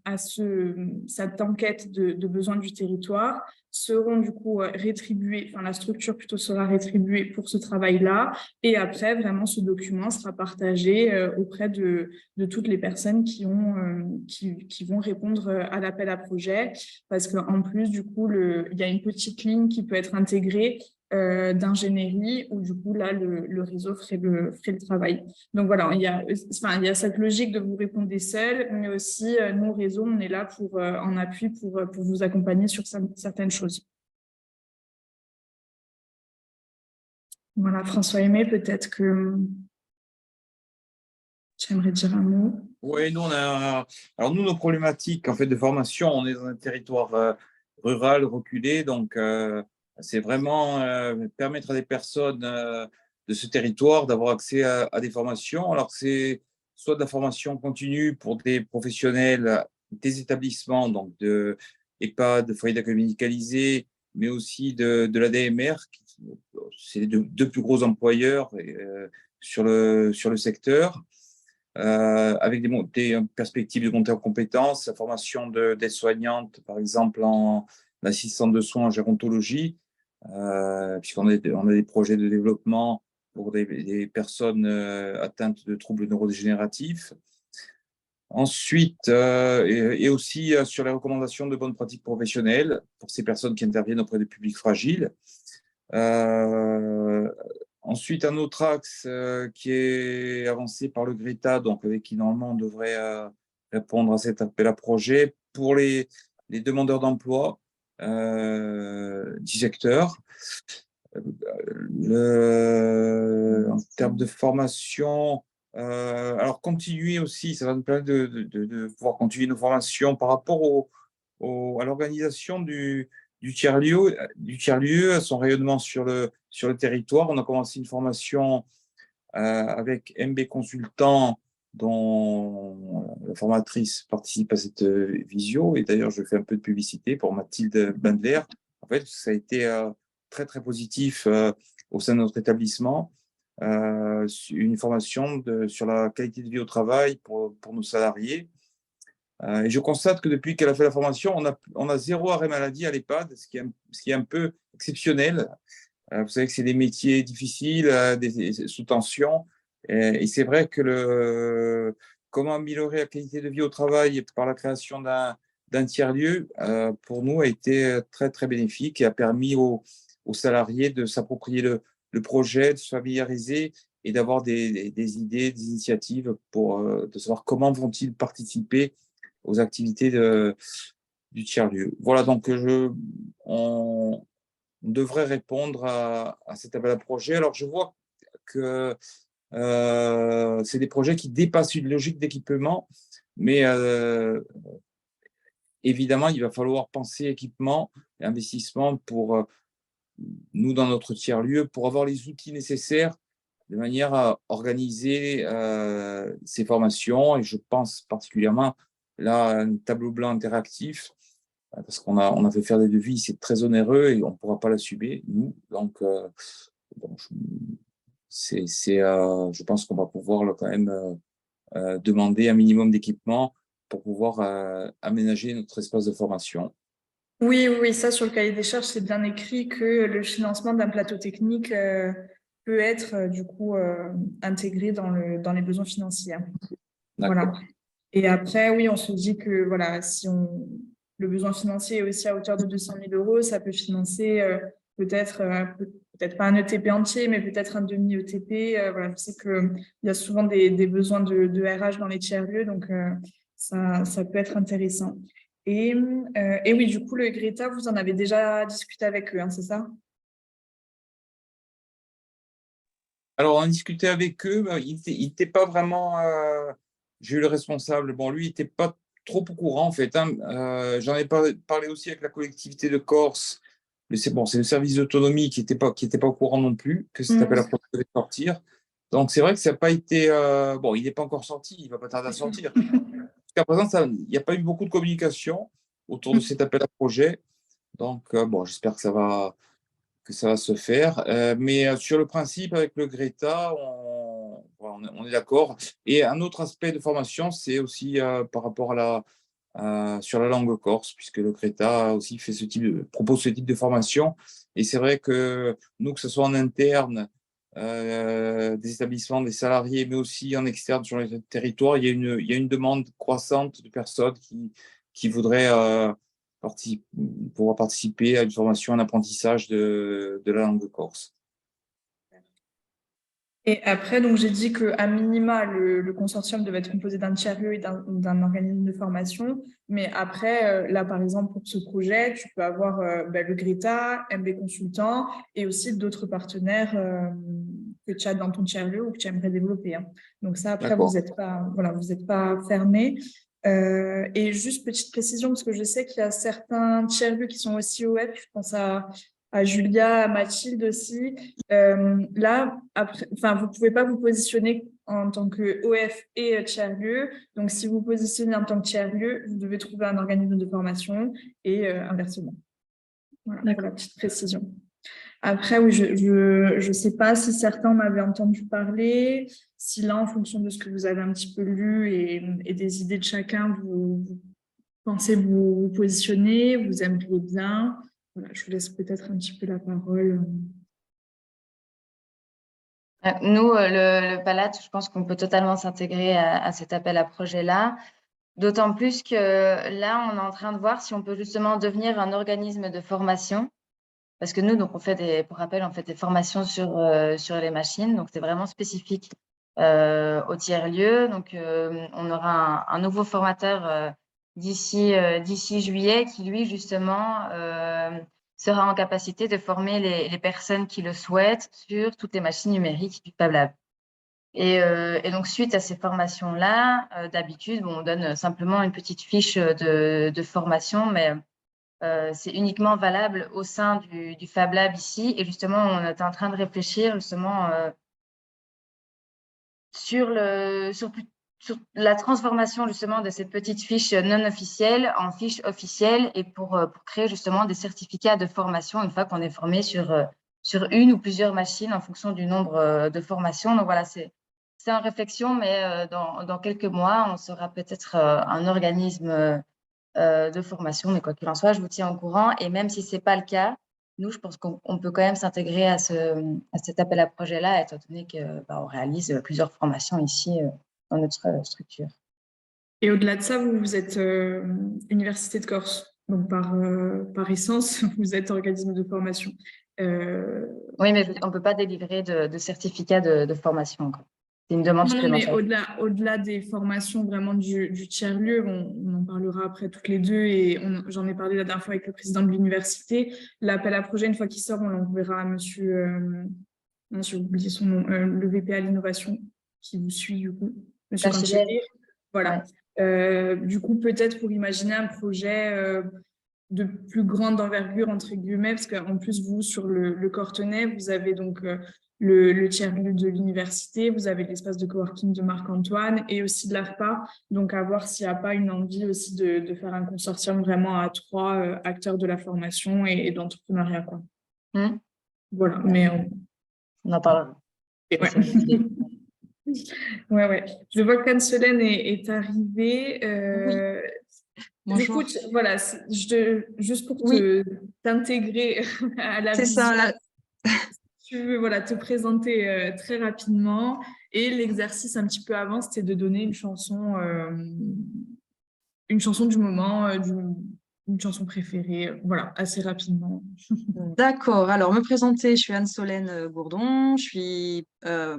à cette enquête de besoins du territoire, seront du coup rétribués, enfin la structure plutôt sera rétribuée pour ce travail-là, et après vraiment ce document sera partagé auprès de toutes les personnes qui vont répondre à l'appel à projet, parce qu'en plus du coup il y a une petite ligne qui peut être intégrée d'ingénierie où du coup là le réseau ferait le travail. Donc voilà, il y a cette logique de vous répondre seuls, mais aussi nous réseau, on est là pour en appui pour vous accompagner sur certaines choses. Voilà, François-Aimé, peut-être que j'aimerais dire un mot. Oui, alors nous, nos problématiques en fait de formation, on est dans un territoire rural reculé, donc c'est vraiment permettre à des personnes de ce territoire d'avoir accès à des formations. Alors c'est soit de la formation continue pour des professionnels des établissements, donc de EHPAD, de foyers d'accueil médicalisés, mais aussi de l'ADMR, c'est les deux plus gros employeurs sur le secteur. Avec des perspectives de montée en compétences, la formation d'aide-soignante, par exemple en assistante de soins en gérontologie, puisqu'on a des projets de développement pour des personnes atteintes de troubles neurodégénératifs. Ensuite, et aussi sur les recommandations de bonnes pratiques professionnelles pour ces personnes qui interviennent auprès de publics fragiles. Ensuite, un autre axe qui est avancé par le GRETA, donc avec qui normalement on devrait répondre à cet appel à projet pour les demandeurs d'emploi du secteur. En termes de formation, alors continuer aussi, ça va nous permettre de pouvoir continuer nos formations par rapport à l'organisation du tiers-lieu, à son rayonnement sur le territoire. On a commencé une formation avec MB Consultant, dont la formatrice participe à cette visio. Et d'ailleurs, je fais un peu de publicité pour Mathilde Bandler. En fait, ça a été très, très positif au sein de notre établissement. Une formation sur la qualité de vie au travail pour nos salariés. Et je constate que depuis qu'elle a fait la formation, on a 0 arrêt maladie à l'EHPAD, ce qui est un peu exceptionnel. Vous savez que c'est des métiers difficiles, sous tension. Et c'est vrai que comment améliorer la qualité de vie au travail par la création d'un tiers-lieu, pour nous, a été très, très bénéfique et a permis aux salariés de s'approprier le projet, de se familiariser et d'avoir des idées, des initiatives pour de savoir comment vont-ils participer aux activités du tiers-lieu. Voilà, donc on devrait répondre à cet appel à projet. Alors, je vois que c'est des projets qui dépassent une logique d'équipement, mais évidemment, il va falloir penser équipement et investissement pour nous, dans notre tiers-lieu, pour avoir les outils nécessaires de manière à organiser ces formations. Et je pense particulièrement là à un tableau blanc interactif, parce qu'on a fait faire des devis, c'est très onéreux et on ne pourra pas l'assumer, nous. Donc, je pense qu'on va pouvoir là, quand même demander un minimum d'équipement pour pouvoir aménager notre espace de formation. Oui, oui, ça sur le cahier des charges, c'est bien écrit que le financement d'un plateau technique peut être du coup intégré dans les besoins financiers. Voilà. Et après, oui, on se dit que voilà, si le besoin financier est aussi à hauteur de 200 000 €, ça peut financer peut-être pas un ETP entier, mais peut-être un demi-ETP. Voilà, je sais qu'il y a souvent des besoins de RH dans les tiers-lieux, donc ça peut être intéressant. Et oui, du coup, le Greta, vous en avez déjà discuté avec eux, hein, c'est ça? Alors, on a discuté avec eux, il n'était pas vraiment… j'ai eu le responsable, bon, lui, il n'était pas trop au courant, en fait. Hein. J'en ai parlé aussi avec la collectivité de Corse, mais c'est bon, c'est le service d'autonomie qui n'était pas au courant non plus, que cet appel à projet devait sortir. Donc, c'est vrai que ça n'a pas été… bon, il n'est pas encore sorti, il ne va pas tarder à sortir. Jusqu'à présent, il n'y a pas eu beaucoup de communication autour de cet appel à projet. Donc, bon, j'espère que ça va se faire. Mais sur le principe, avec le Greta, on est d'accord. Et un autre aspect de formation, c'est aussi par rapport sur la langue corse, puisque le Greta aussi propose ce type de formation. Et c'est vrai que nous, que ce soit en interne, des établissements, des salariés, mais aussi en externe sur les territoires, il y a une demande croissante de personnes qui voudraient pouvoir participer à une formation, un apprentissage de la langue corse. Et après, donc j'ai dit qu'à minima, le consortium devait être composé d'un tiers-lieu et d'un organisme de formation. Mais après, là, par exemple, pour ce projet, tu peux avoir le Greta, MB Consultant et aussi d'autres partenaires que tu as dans ton tiers-lieu ou que tu aimerais développer. Hein. Donc ça, après, vous n'êtes pas fermé. Et juste petite précision, parce que je sais qu'il y a certains tiers-lieux qui sont aussi OF, je pense à Julia, à Mathilde aussi. Là, vous ne pouvez pas vous positionner en tant que OF et tiers-lieu. Donc, si vous vous positionnez en tant que tiers-lieu, vous devez trouver un organisme de formation et inversement. Voilà, pour la petite précision. Après, oui, je sais pas si certains m'avaient entendu parler, si là, en fonction de ce que vous avez un petit peu lu et des idées de chacun, vous pensez vous positionner, vous aimeriez bien. Voilà, je vous laisse peut-être un petit peu la parole. Nous, le Palat, je pense qu'on peut totalement s'intégrer à cet appel à projet-là. D'autant plus que là, on est en train de voir si on peut justement devenir un organisme de formation. Parce que nous, donc, pour rappel, on fait des formations sur les machines. Donc, c'est vraiment spécifique au tiers-lieu. Donc, on aura un nouveau formateur d'ici juillet qui, lui, justement, sera en capacité de former les personnes qui le souhaitent sur toutes les machines numériques du Fab Lab. Et donc, suite à ces formations-là, d'habitude, on donne simplement une petite fiche de formation, mais c'est uniquement valable au sein du Fab Lab ici. Et justement, on est en train de réfléchir justement sur la transformation justement de ces petites fiches non officielles en fiches officielles et pour créer justement des certificats de formation une fois qu'on est formé sur une ou plusieurs machines en fonction du nombre de formations. Donc voilà, c'est en réflexion, mais dans quelques mois, on sera peut-être un organisme de formation. Mais quoi qu'il en soit, je vous tiens au courant. Et même si ce n'est pas le cas, nous, je pense qu'on peut quand même s'intégrer à cet appel à projet-là, étant donné qu'on réalise plusieurs formations ici dans notre structure. Et au-delà de ça, vous êtes Université de Corse. Donc, par essence, vous êtes organisme de formation. Oui, mais on ne peut pas délivrer de certificat de formation. C'est une demande Non, mais supplémentaire. au-delà des formations vraiment du tiers-lieu, on en parlera après toutes les deux et j'en ai parlé la dernière fois avec le président de l'université. L'appel à projet, une fois qu'il sort, on l'enverra à monsieur, j'ai oublié son nom, le VP à l'innovation qui vous suit du coup, monsieur Cantier. Voilà. Ouais. Du coup, peut-être pour imaginer un projet de plus grande envergure, entre guillemets, parce qu'en plus, vous, sur le Cortenay, vous avez donc le tiers-lieu de l'université, vous avez l'espace de coworking de Marc-Antoine et aussi de l'AFPA. Donc, à voir s'il n'y a pas une envie aussi de faire un consortium vraiment à 3 acteurs de la formation et d'entrepreneuriat, quoi. Voilà, mais on en parlera. Ouais. Ouais. Je vois qu'Anne-Solène est arrivée. Oui. Du coup, voilà, juste pour t'intégrer à la vision. C'est ça, là. Tu veux te présenter très rapidement. Et l'exercice un petit peu avant, c'était de donner une chanson du moment, une chanson préférée, voilà, assez rapidement. D'accord, alors me présenter, je suis Anne-Solène Gourdon, je suis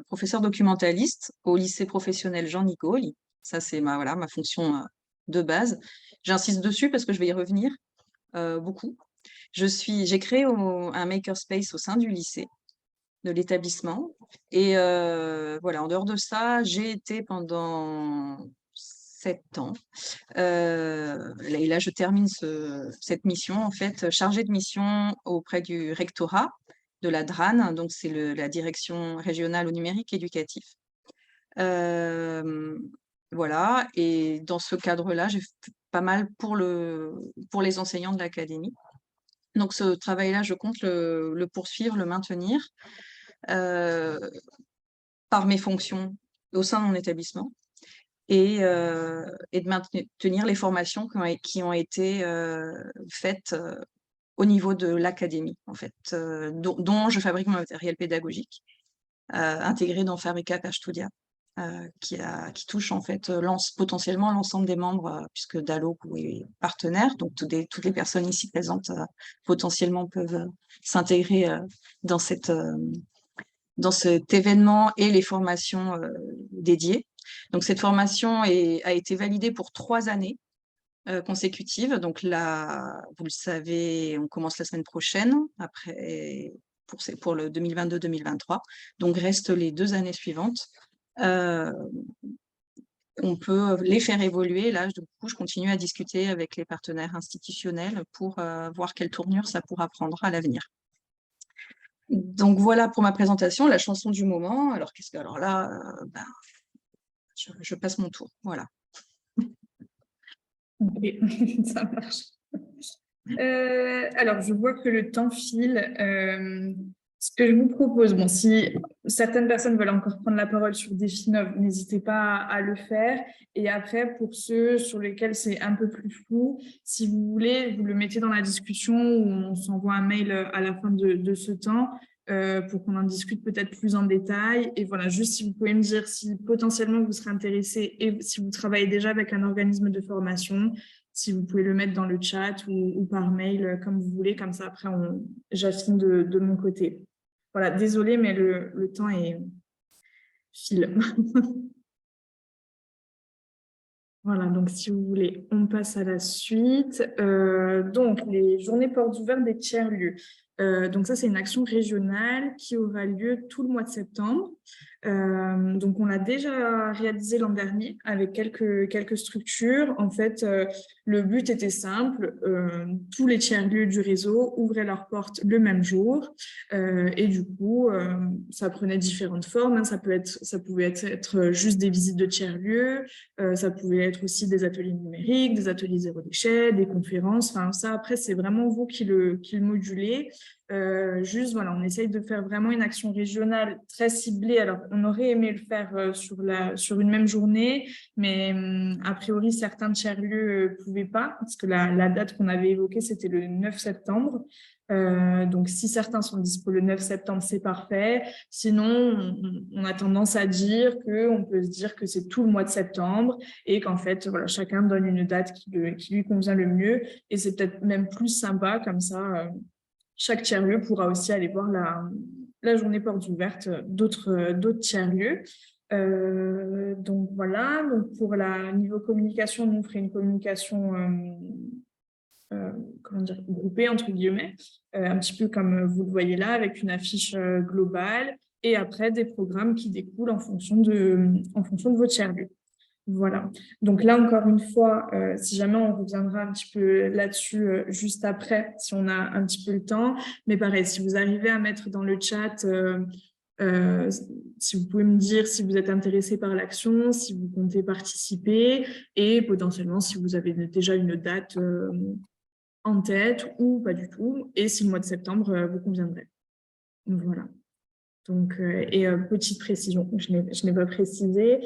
professeure documentaliste au lycée professionnel Jean Nicole. Ça, c'est ma fonction de base. J'insiste dessus parce que je vais y revenir beaucoup. J'ai créé un makerspace au sein du lycée, de l'établissement. Et voilà, en dehors de ça, j'ai été pendant 7 ans. Et là, je termine cette mission, en fait, chargée de mission auprès du rectorat de la DRAN, donc c'est la direction régionale au numérique éducatif. Voilà, et dans ce cadre-là, j'ai fait pas mal pour les enseignants de l'académie. Donc ce travail-là, je compte le poursuivre, le maintenir par mes fonctions au sein de mon établissement. Et de maintenir les formations qui ont été faites au niveau de l'académie, en fait, dont je fabrique mon matériel pédagogique, intégré dans Fabrica Studia, qui touche en fait potentiellement l'ensemble des membres, puisque Dalo est partenaire, donc toutes les personnes ici présentes potentiellement peuvent s'intégrer dans cet événement et les formations dédiées. Donc, cette formation a été validée pour 3 années consécutives. Donc là, vous le savez, on commence la semaine prochaine, après, pour le 2022-2023. Donc, restent les 2 années suivantes. On peut les faire évoluer. Là, du coup, je continue à discuter avec les partenaires institutionnels pour voir quelle tournure ça pourra prendre à l'avenir. Donc, voilà pour ma présentation, la chanson du moment. Alors là, je passe mon tour, voilà. Ok, ça marche. Alors, je vois que le temps file. Ce que je vous propose, si certaines personnes veulent encore prendre la parole sur Definov, n'hésitez pas à le faire. Et après, pour ceux sur lesquels c'est un peu plus flou, si vous voulez, vous le mettez dans la discussion ou on s'envoie un mail à la fin de ce temps. Pour qu'on en discute peut-être plus en détail. Et voilà, juste si vous pouvez me dire si potentiellement vous serez intéressé et si vous travaillez déjà avec un organisme de formation, si vous pouvez le mettre dans le chat ou par mail, comme vous voulez. Comme ça, après, j'affine de mon côté. Voilà, désolée, mais le temps est file. Voilà, donc si vous voulez, on passe à la suite. Donc, les journées portes ouvertes des tiers-lieux. Donc ça, c'est une action régionale qui aura lieu tout le mois de septembre. Donc, on l'a déjà réalisé l'an dernier avec quelques structures. En fait, le but était simple. Tous les tiers-lieux du réseau ouvraient leurs portes le même jour. Et du coup, ça prenait différentes formes. Ça pouvait être juste des visites de tiers-lieux. Ça pouvait être aussi des ateliers numériques, des ateliers zéro déchet, des conférences. Enfin, ça, après, c'est vraiment vous qui le modulez. Juste, voilà, on essaye de faire vraiment une action régionale très ciblée. Alors, on aurait aimé le faire sur une même journée, mais a priori, certains tiers-lieux ne pouvaient pas, parce que la date qu'on avait évoquée, c'était le 9 septembre. Donc, si certains sont dispo le 9 septembre, c'est parfait. Sinon, on a tendance à dire qu'on peut se dire que c'est tout le mois de septembre et qu'en fait, voilà, chacun donne une date qui lui convient le mieux. Et c'est peut-être même plus sympa comme ça. chaque tiers-lieu pourra aussi aller voir la journée portes ouvertes d'autres tiers-lieux. Donc voilà, donc pour niveau communication, nous on ferait une communication comment dire, groupée entre guillemets, un petit peu comme vous le voyez là, avec une affiche globale et après des programmes qui découlent en fonction de vos tiers-lieux. Voilà. Donc là, encore une fois, si jamais on reviendra un petit peu là-dessus juste après, si on a un petit peu le temps. Mais pareil, si vous arrivez à mettre dans le chat, si vous pouvez me dire si vous êtes intéressé par l'action, si vous comptez participer et potentiellement si vous avez déjà une date en tête ou pas du tout, et si le mois de septembre vous conviendrait. Donc, voilà. Donc, petite précision, je n'ai pas précisé,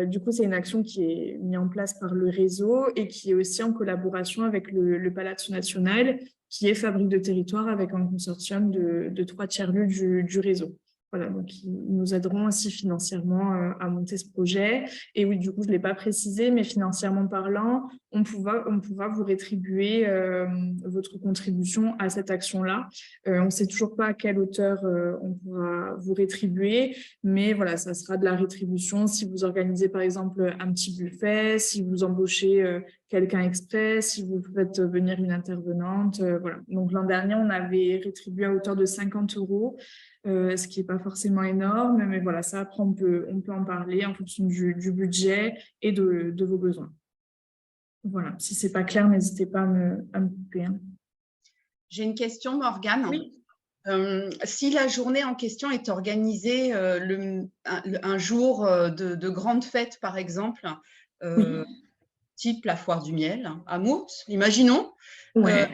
du coup, c'est une action qui est mise en place par le réseau et qui est aussi en collaboration avec le Palazzo National, qui est fabrique de territoire avec un consortium de 3 tiers-lieux du réseau. Voilà, donc ils nous aideront aussi financièrement à monter ce projet. Et oui, du coup, je ne l'ai pas précisé, mais financièrement parlant, on pourra vous rétribuer votre contribution à cette action-là. On ne sait toujours pas à quelle hauteur on pourra vous rétribuer, mais voilà, ça sera de la rétribution si vous organisez par exemple un petit buffet, si vous embauchez quelqu'un exprès, si vous faites venir une intervenante. Voilà. Donc l'an dernier, on avait rétribué à hauteur de 50 €. Ce qui n'est pas forcément énorme, mais voilà, ça après on peut en parler en fonction du budget et de vos besoins. Voilà, si ce n'est pas clair, n'hésitez pas à me couper. Hein. J'ai une question, Morgane. Oui. Si la journée en question est organisée un jour de grande fête, par exemple, type la foire du miel à Mourtes, imaginons, ouais.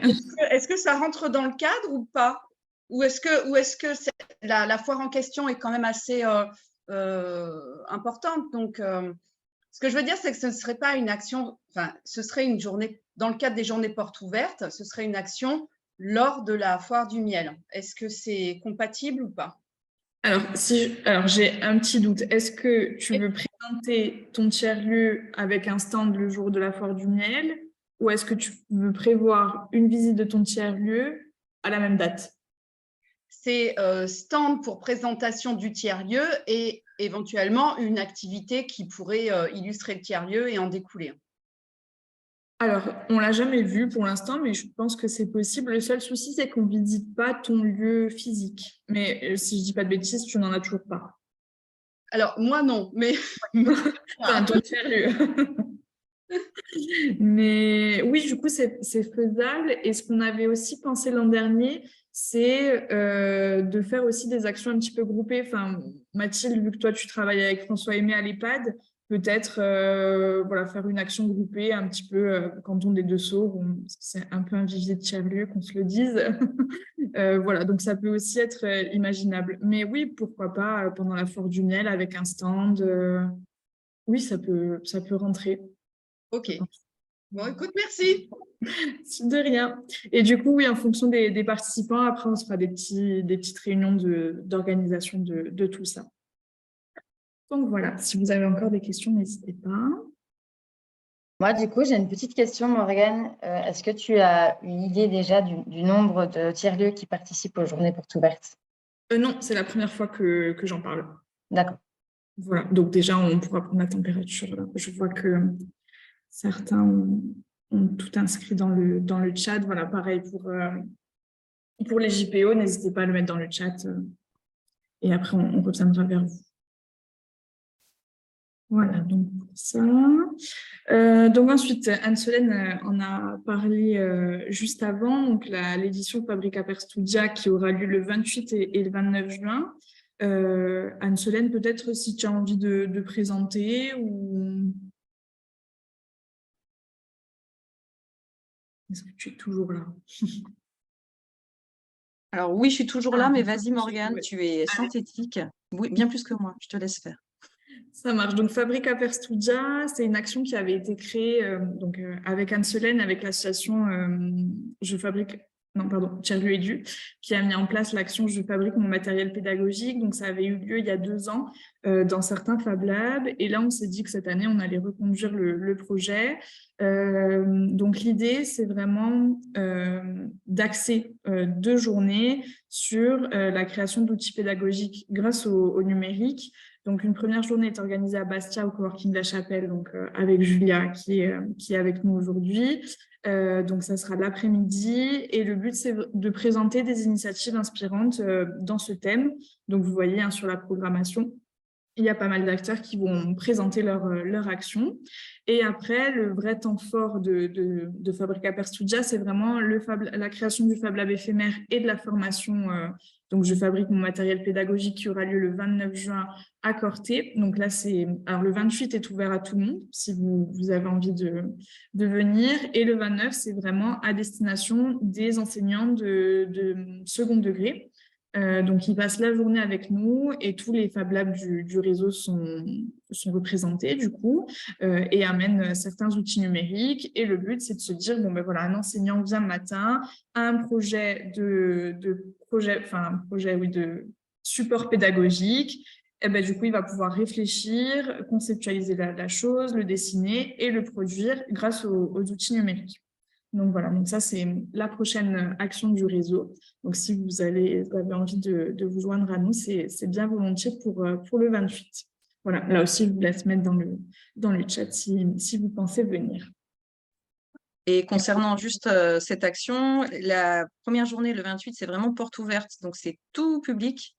Est-ce que ça rentre dans le cadre ou pas? Ou est-ce que la foire en question est quand même assez importante? Donc, ce que je veux dire, c'est que ce ne serait pas une action, enfin, ce serait une journée, dans le cadre des journées portes ouvertes, ce serait une action lors de la foire du miel. Est-ce que c'est compatible ou pas? Alors, j'ai un petit doute. Est-ce que tu veux présenter ton tiers-lieu avec un stand le jour de la foire du miel ou est-ce que tu veux prévoir une visite de ton tiers-lieu à la même date? C'est stand pour présentation du tiers-lieu et éventuellement une activité qui pourrait illustrer le tiers-lieu et en découler. Alors, on ne l'a jamais vu pour l'instant, mais je pense que c'est possible. Le seul souci, c'est qu'on ne visite pas ton lieu physique. Mais si je ne dis pas de bêtises, tu n'en as toujours pas. Alors, moi, non, mais… Enfin, ton tiers-lieu. Mais oui, du coup, c'est faisable. Et ce qu'on avait aussi pensé l'an dernier, c'est de faire aussi des actions un petit peu groupées. Enfin, Mathilde, vu que toi, tu travailles avec François-Aimé à l'EHPAD, peut-être voilà, faire une action groupée un petit peu canton des Deux Sceaux. C'est un peu un vivier de tiers-lieu, qu'on se le dise. Voilà, donc ça peut aussi être imaginable. Mais oui, pourquoi pas pendant la foire du miel avec un stand. Oui, ça peut rentrer. Ok. Bon, écoute, merci. De rien. Et du coup, oui, en fonction des participants, après, on se fera des petites réunions d'organisation de tout ça. Donc voilà, si vous avez encore des questions, n'hésitez pas. Moi, du coup, j'ai une petite question, Morgane. Est-ce que tu as une idée déjà du nombre de tiers-lieux qui participent aux journées portes ouvertes? Non, c'est la première fois que j'en parle. D'accord. Voilà, donc déjà, on pourra prendre la température. Là. Je vois que certains ont tout inscrit dans le chat. Voilà, pareil pour les JPO, n'hésitez pas à le mettre dans le chat. Et après, on reviendra vers vous. Voilà, donc pour ça. Donc ensuite, Anne-Solène en a parlé juste avant, donc l'édition Fabrica per Studia qui aura lieu le 28 et le 29 juin. Anne-Solène, peut-être si tu as envie de présenter ou… Est-ce que tu es toujours là? Alors oui, je suis toujours là, mais vas-y Morgane, tu es synthétique. Oui, bien plus que moi, je te laisse faire. Ça marche. Donc, Fabrica per Studia, c'est une action qui avait été créée avec Anne-Solène, avec l'association Je fabrique Tiers-lieu Édu, qui a mis en place l'action « Je fabrique mon matériel pédagogique ». Donc, ça avait eu lieu il y a 2 ans dans certains Fab Labs. Et là, on s'est dit que cette année, on allait reconduire le projet. Donc, l'idée, c'est vraiment d'axer 2 journées sur la création d'outils pédagogiques grâce au numérique. Donc, une première journée est organisée à Bastia, au coworking de la Chapelle, donc avec Julia qui est avec nous aujourd'hui. Donc, ça sera l'après-midi. Et le but, c'est de présenter des initiatives inspirantes dans ce thème. Donc, vous voyez sur la programmation, il y a pas mal d'acteurs qui vont présenter leur action. Et après, le vrai temps fort de Fabrica per Studia, c'est vraiment la création du Fab Lab éphémère et de la formation. Donc, je fabrique mon matériel pédagogique qui aura lieu le 29 juin à Corté. Donc là, alors le 28 est ouvert à tout le monde si vous avez envie de venir. Et le 29, c'est vraiment à destination des enseignants de second degré. Donc, ils passent la journée avec nous et tous les Fab Labs du réseau sont représentés du coup et amènent certains outils numériques. Et le but, c'est de se dire, bon, ben voilà, un enseignant vient le matin, a un projet de support pédagogique. Et ben, du coup, il va pouvoir réfléchir, conceptualiser la chose, le dessiner et le produire grâce aux outils numériques. Donc voilà, donc ça c'est la prochaine action du réseau. Donc si vous avez envie de vous joindre à nous, c'est bien volontiers pour le 28. Voilà, là aussi je vous laisse mettre dans le chat si vous pensez venir. Et concernant juste cette action, la première journée, le 28, c'est vraiment porte ouverte, donc c'est tout public.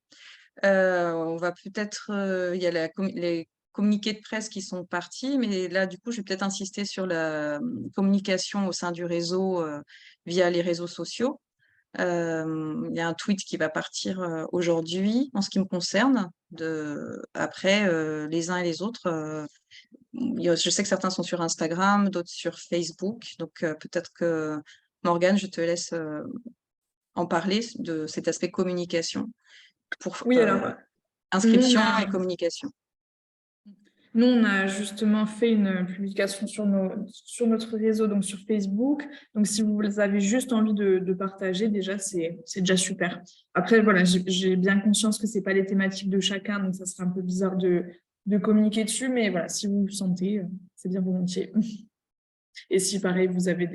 On va peut-être, il y a les communiqués de presse qui sont partis, mais là, du coup, je vais peut-être insister sur la communication au sein du réseau via les réseaux sociaux. Il y a un tweet qui va partir aujourd'hui en ce qui me concerne. Après, les uns et les autres, je sais que certains sont sur Instagram, d'autres sur Facebook. Donc, peut-être que Morgane, je te laisse en parler de cet aspect communication pour inscription et communication. Nous, on a justement fait une publication sur notre réseau, donc sur Facebook. Donc, si vous avez juste envie de partager, déjà, c'est déjà super. Après, voilà, j'ai bien conscience que ce n'est pas les thématiques de chacun, donc ça serait un peu bizarre de communiquer dessus. Mais voilà, si vous le sentez, c'est bien volontiers. Et si, pareil, vous avez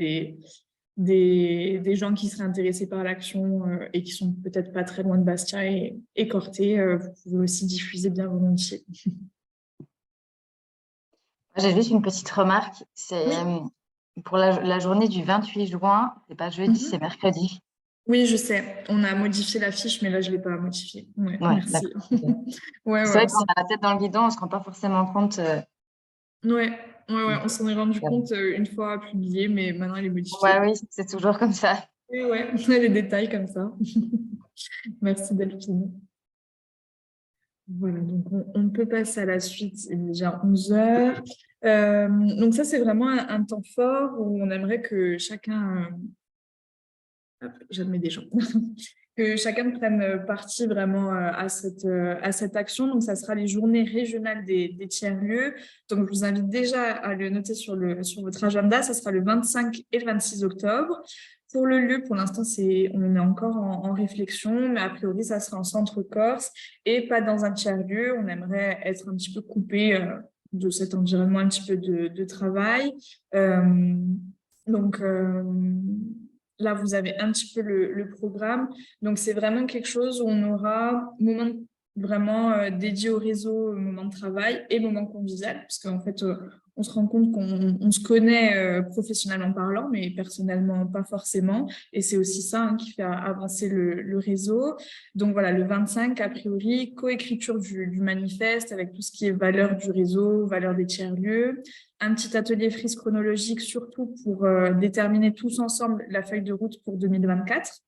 des gens qui seraient intéressés par l'action et qui sont peut-être pas très loin de Bastia et Corté, vous pouvez aussi diffuser bien volontiers. J'ai juste une petite remarque, c'est pour la journée du 28 juin, c'est pas jeudi, c'est mercredi. Oui, je sais, on a modifié la fiche, mais là, je ne l'ai pas modifiée. Ouais, merci. C'est vrai qu'on a la tête dans le guidon, on ne se rend pas forcément compte. Ouais, on s'en est rendu compte une fois publié, mais maintenant, elle est modifiée. Oui, c'est toujours comme ça. Oui, on a les détails comme ça. Merci Delphine. Voilà, donc on peut passer à la suite, il est déjà 11 heures. Donc ça, c'est vraiment un temps fort où on aimerait que chacun... j'admets des gens. Que chacun prenne partie vraiment à cette action. Donc, ça sera les journées régionales des tiers-lieux. Donc, je vous invite déjà à le noter sur votre agenda. Ça sera le 25 et le 26 octobre. Pour le lieu, pour l'instant, on est encore en réflexion, mais a priori, ça sera en centre Corse et pas dans un tiers-lieu. On aimerait être un petit peu coupé de cet environnement un petit peu de travail. Là, vous avez un petit peu le programme. Donc, c'est vraiment quelque chose où on aura moment vraiment dédié au réseau, moment de travail et moment convivial, parce qu'en fait, on se rend compte qu'on se connaît professionnellement parlant, mais personnellement pas forcément. Et c'est aussi ça qui fait avancer le réseau. Donc voilà, le 25, a priori, coécriture du manifeste avec tout ce qui est valeur du réseau, valeur des tiers-lieux. Un petit atelier frise chronologique, surtout pour déterminer tous ensemble la feuille de route pour 2024.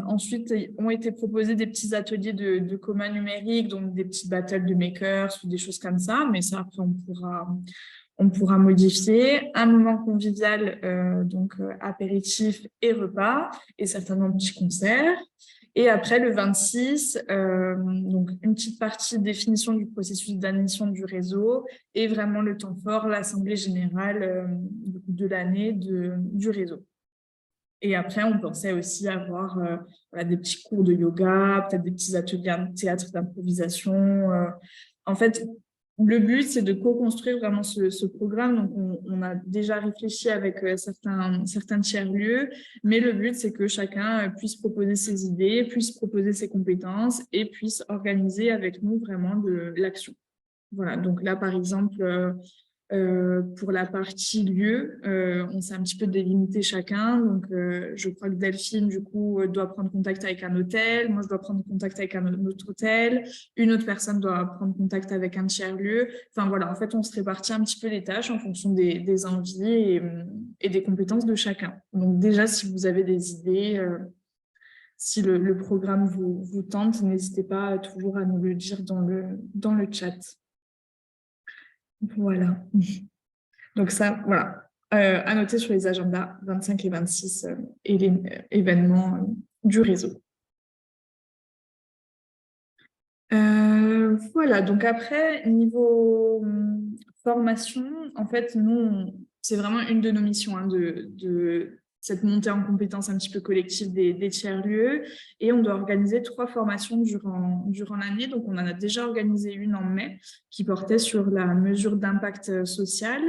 Ensuite, ont été proposés des petits ateliers de commun numérique, donc des petites battles de makers ou des choses comme ça, mais ça, après, on pourra modifier. Un moment convivial, donc apéritif et repas, et certainement petits concerts. Et après, le 26, donc une petite partie définition du processus d'admission du réseau et vraiment le temps fort, l'assemblée générale de l'année du réseau. Et après, on pensait aussi avoir voilà, des petits cours de yoga, peut-être des petits ateliers de théâtre d'improvisation. En fait, le but, c'est de co-construire vraiment ce programme. Donc, on a déjà réfléchi avec certains tiers-lieux, mais le but, c'est que chacun puisse proposer ses idées, puisse proposer ses compétences et puisse organiser avec nous vraiment de l'action. Voilà, donc là, par exemple, pour la partie lieu, on s'est un petit peu délimité chacun. Donc, je crois que Delphine, du coup, doit prendre contact avec un hôtel. Moi, je dois prendre contact avec un autre hôtel. Une autre personne doit prendre contact avec un tiers-lieu. Enfin, voilà, en fait, on se répartit un petit peu les tâches en fonction des envies et des compétences de chacun. Donc, déjà, si vous avez des idées, si le programme vous tente, n'hésitez pas toujours à nous le dire dans le chat. Voilà. Donc ça, voilà. À noter sur les agendas 25 et 26 et les événements du réseau. Voilà, donc après, niveau formation, en fait, nous, c'est vraiment une de nos missions hein, de cette montée en compétences un petit peu collective des tiers-lieux. Et on doit organiser 3 formations durant l'année. Donc, on en a déjà organisé une en mai qui portait sur la mesure d'impact social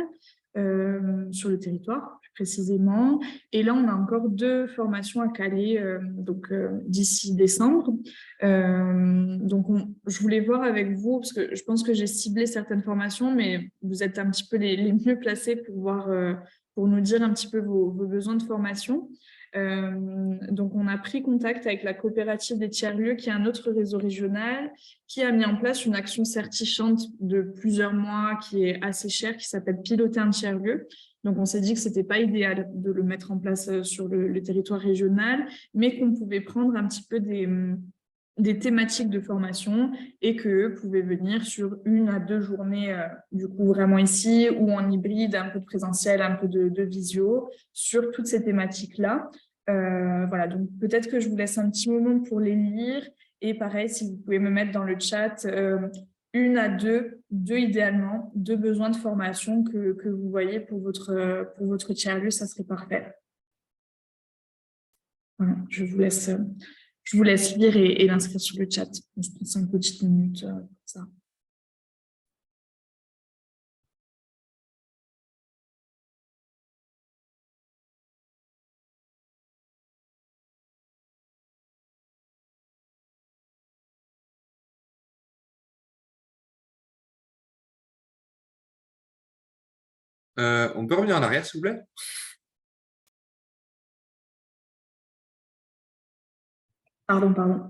sur le territoire, plus précisément. Et là, on a encore 2 formations à caler d'ici décembre. Donc, je voulais voir avec vous, parce que je pense que j'ai ciblé certaines formations, mais vous êtes un petit peu les mieux placés pour voir, pour nous dire un petit peu vos besoins de formation. Donc, on a pris contact avec la coopérative des tiers-lieux, qui est un autre réseau régional, qui a mis en place une action certifiante de plusieurs mois, qui est assez chère, qui s'appelle Piloter un tiers-lieu. Donc, on s'est dit que ce n'était pas idéal de le mettre en place sur le territoire régional, mais qu'on pouvait prendre un petit peu des thématiques de formation et qu'eux pouvaient venir sur 1 à 2 journées, du coup, vraiment ici, ou en hybride, un peu de présentiel, un peu de visio, sur toutes ces thématiques-là. Voilà, donc peut-être que je vous laisse un petit moment pour les lire. Et pareil, si vous pouvez me mettre dans le chat 1 à 2 idéalement, 2 besoins de formation que vous voyez pour votre tiers-lieu, ça serait parfait. Voilà, je vous laisse lire et l'inscrire sur le chat. On se prend 5 petites minutes pour ça. On peut revenir en arrière, s'il vous plaît? Pardon.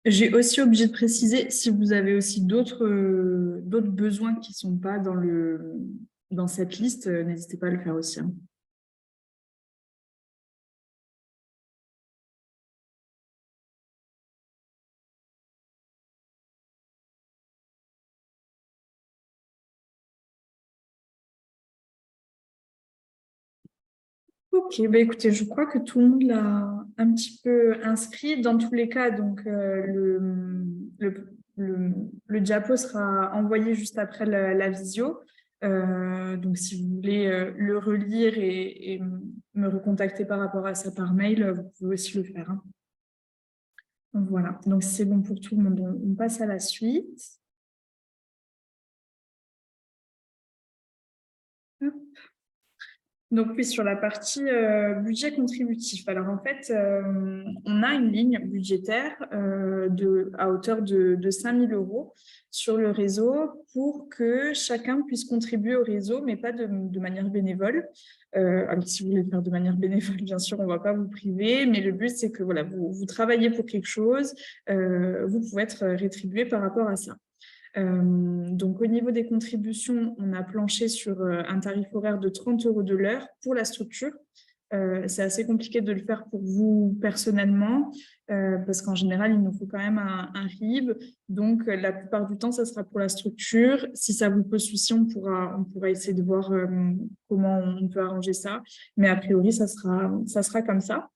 J'ai aussi obligé de préciser, si vous avez aussi d'autres besoins qui ne sont pas dans cette liste, n'hésitez pas à le faire aussi. Hein. Ok, bah écoutez, je crois que tout le monde l'a un petit peu inscrit. Dans tous les cas, donc le diapo sera envoyé juste après la visio. Donc, si vous voulez le relire et me recontacter par rapport à ça par mail, vous pouvez aussi le faire. Hein. Voilà, donc c'est bon pour tout le monde. On passe à la suite. Hop. Donc oui, sur la partie budget contributif. Alors en fait, on a une ligne budgétaire à hauteur de 5 000 € sur le réseau pour que chacun puisse contribuer au réseau, mais pas de manière bénévole. Alors si vous voulez le faire de manière bénévole, bien sûr, on ne va pas vous priver, mais le but c'est que voilà, vous travaillez pour quelque chose, vous pouvez être rétribué par rapport à ça. Donc, au niveau des contributions, on a planché sur un tarif horaire de 30 € de l'heure pour la structure. C'est assez compliqué de le faire pour vous personnellement parce qu'en général, il nous faut quand même un RIB. Donc, la plupart du temps, ça sera pour la structure. Si ça vous pose souci, on pourra essayer de voir comment on peut arranger ça. Mais a priori, ça sera comme ça.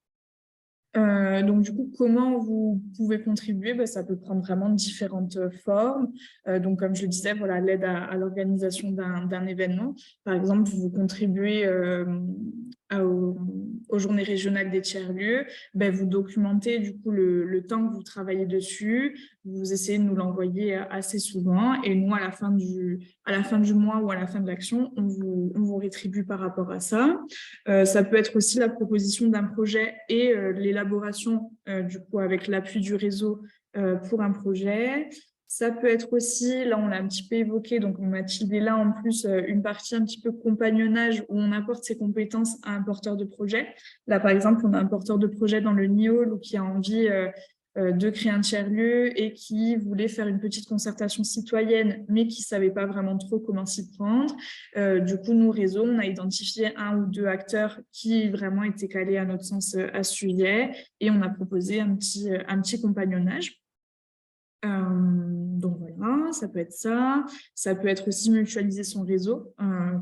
Donc, du coup, comment vous pouvez contribuer? Ça peut prendre vraiment différentes formes. Donc, comme je le disais, voilà, l'aide à l'organisation d'un événement. Par exemple, vous contribuez aux journées régionales des tiers-lieux. Vous documentez du coup le temps que vous travaillez dessus. Vous essayez de nous l'envoyer assez souvent. Et nous, à la fin du mois ou à la fin de l'action, on vous rétribue par rapport à ça. Ça peut être aussi la proposition d'un projet et l'élaboration du coup avec l'appui du réseau pour un projet. Ça peut être aussi, là on l'a un petit peu évoqué, donc Mathilde est là en plus, une partie un petit peu compagnonnage où on apporte ses compétences à un porteur de projet. Là par exemple, on a un porteur de projet dans le NIOL ou qui a envie de créer un tiers-lieu et qui voulait faire une petite concertation citoyenne, mais qui ne savait pas vraiment trop comment s'y prendre. Du coup, nous, réseau, on a identifié 1 ou 2 acteurs qui vraiment étaient calés à notre sens à ce sujet et on a proposé un petit compagnonnage. Donc voilà, ça peut être ça. Ça peut être aussi mutualiser son réseau.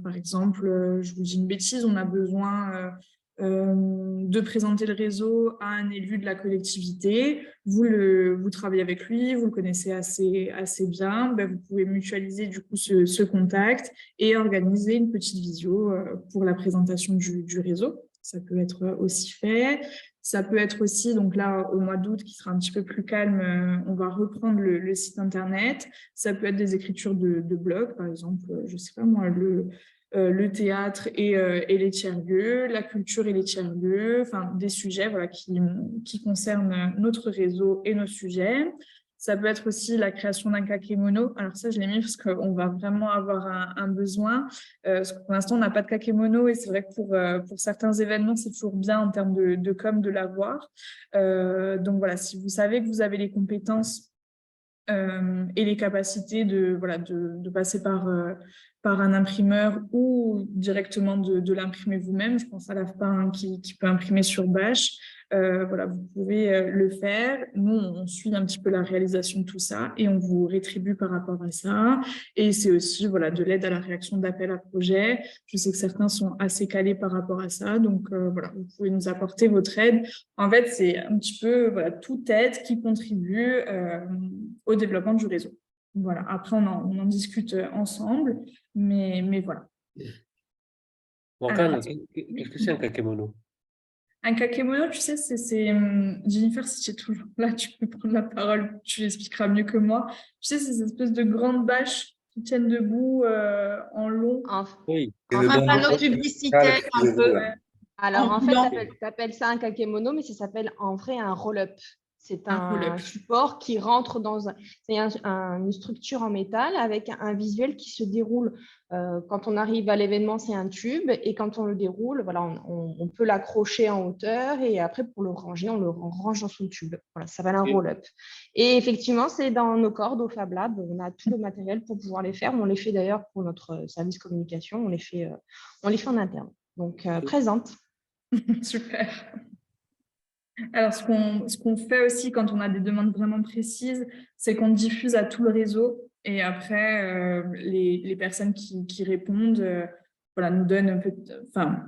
Par exemple, je vous dis une bêtise, on a besoin de présenter le réseau à un élu de la collectivité. Vous travaillez avec lui, vous le connaissez assez bien. Vous pouvez mutualiser du coup ce contact et organiser une petite visio pour la présentation du réseau. Ça peut être aussi fait. Ça peut être aussi, donc là, au mois d'août, qui sera un petit peu plus calme, on va reprendre le site internet. Ça peut être des écritures de blog, par exemple, je ne sais pas moi, le théâtre et les tiers-lieux, la culture et les tiers-lieux, enfin des sujets voilà, qui concernent notre réseau et nos sujets. Ça peut être aussi la création d'un kakémono. Alors ça, je l'ai mis parce qu'on va vraiment avoir un besoin. Parce que pour l'instant, on n'a pas de kakémono et c'est vrai que pour certains événements, c'est toujours bien en termes de com de l'avoir. Donc voilà, si vous savez que vous avez les compétences et les capacités de passer par un imprimeur ou directement de l'imprimer vous-même. Je pense à l'AFPA qui peut imprimer sur bâche. Voilà, vous pouvez le faire. Nous, on suit un petit peu la réalisation de tout ça et on vous rétribue par rapport à ça. Et c'est aussi voilà, de l'aide à la réaction d'appel à projet. Je sais que certains sont assez calés par rapport à ça. Donc, voilà, vous pouvez nous apporter votre aide. En fait, c'est un petit peu voilà, toute aide qui contribue au développement du réseau. Voilà. Après, on en discute ensemble, mais voilà. Morgane, qu'est-ce que c'est un kakémono? Un kakémono, tu sais, c'est Jennifer, si tu es toujours là, tu peux prendre la parole, tu l'expliqueras mieux que moi. Tu sais, c'est cette espèce de grande bâche qui tiennent debout en long. Oui. Un panneau publicitaire un peu. Alors, en fait, tu appelles ça un kakémono, mais ça s'appelle en vrai un roll-up. C'est un support qui rentre dans une structure en métal avec un visuel qui se déroule. Quand on arrive à l'événement, c'est un tube. Et quand on le déroule, voilà, on peut l'accrocher en hauteur. Et après, pour le ranger, on le range dans son tube. Voilà, ça s'appelle un roll-up. Et effectivement, c'est dans nos cordes au Fab Lab. On a tout le matériel pour pouvoir les faire. On les fait d'ailleurs pour notre service communication. On les fait en interne. Donc, présente. Super. Alors, ce qu'on fait aussi quand on a des demandes vraiment précises, c'est qu'on diffuse à tout le réseau et après, les personnes qui répondent voilà, nous donnent un peu,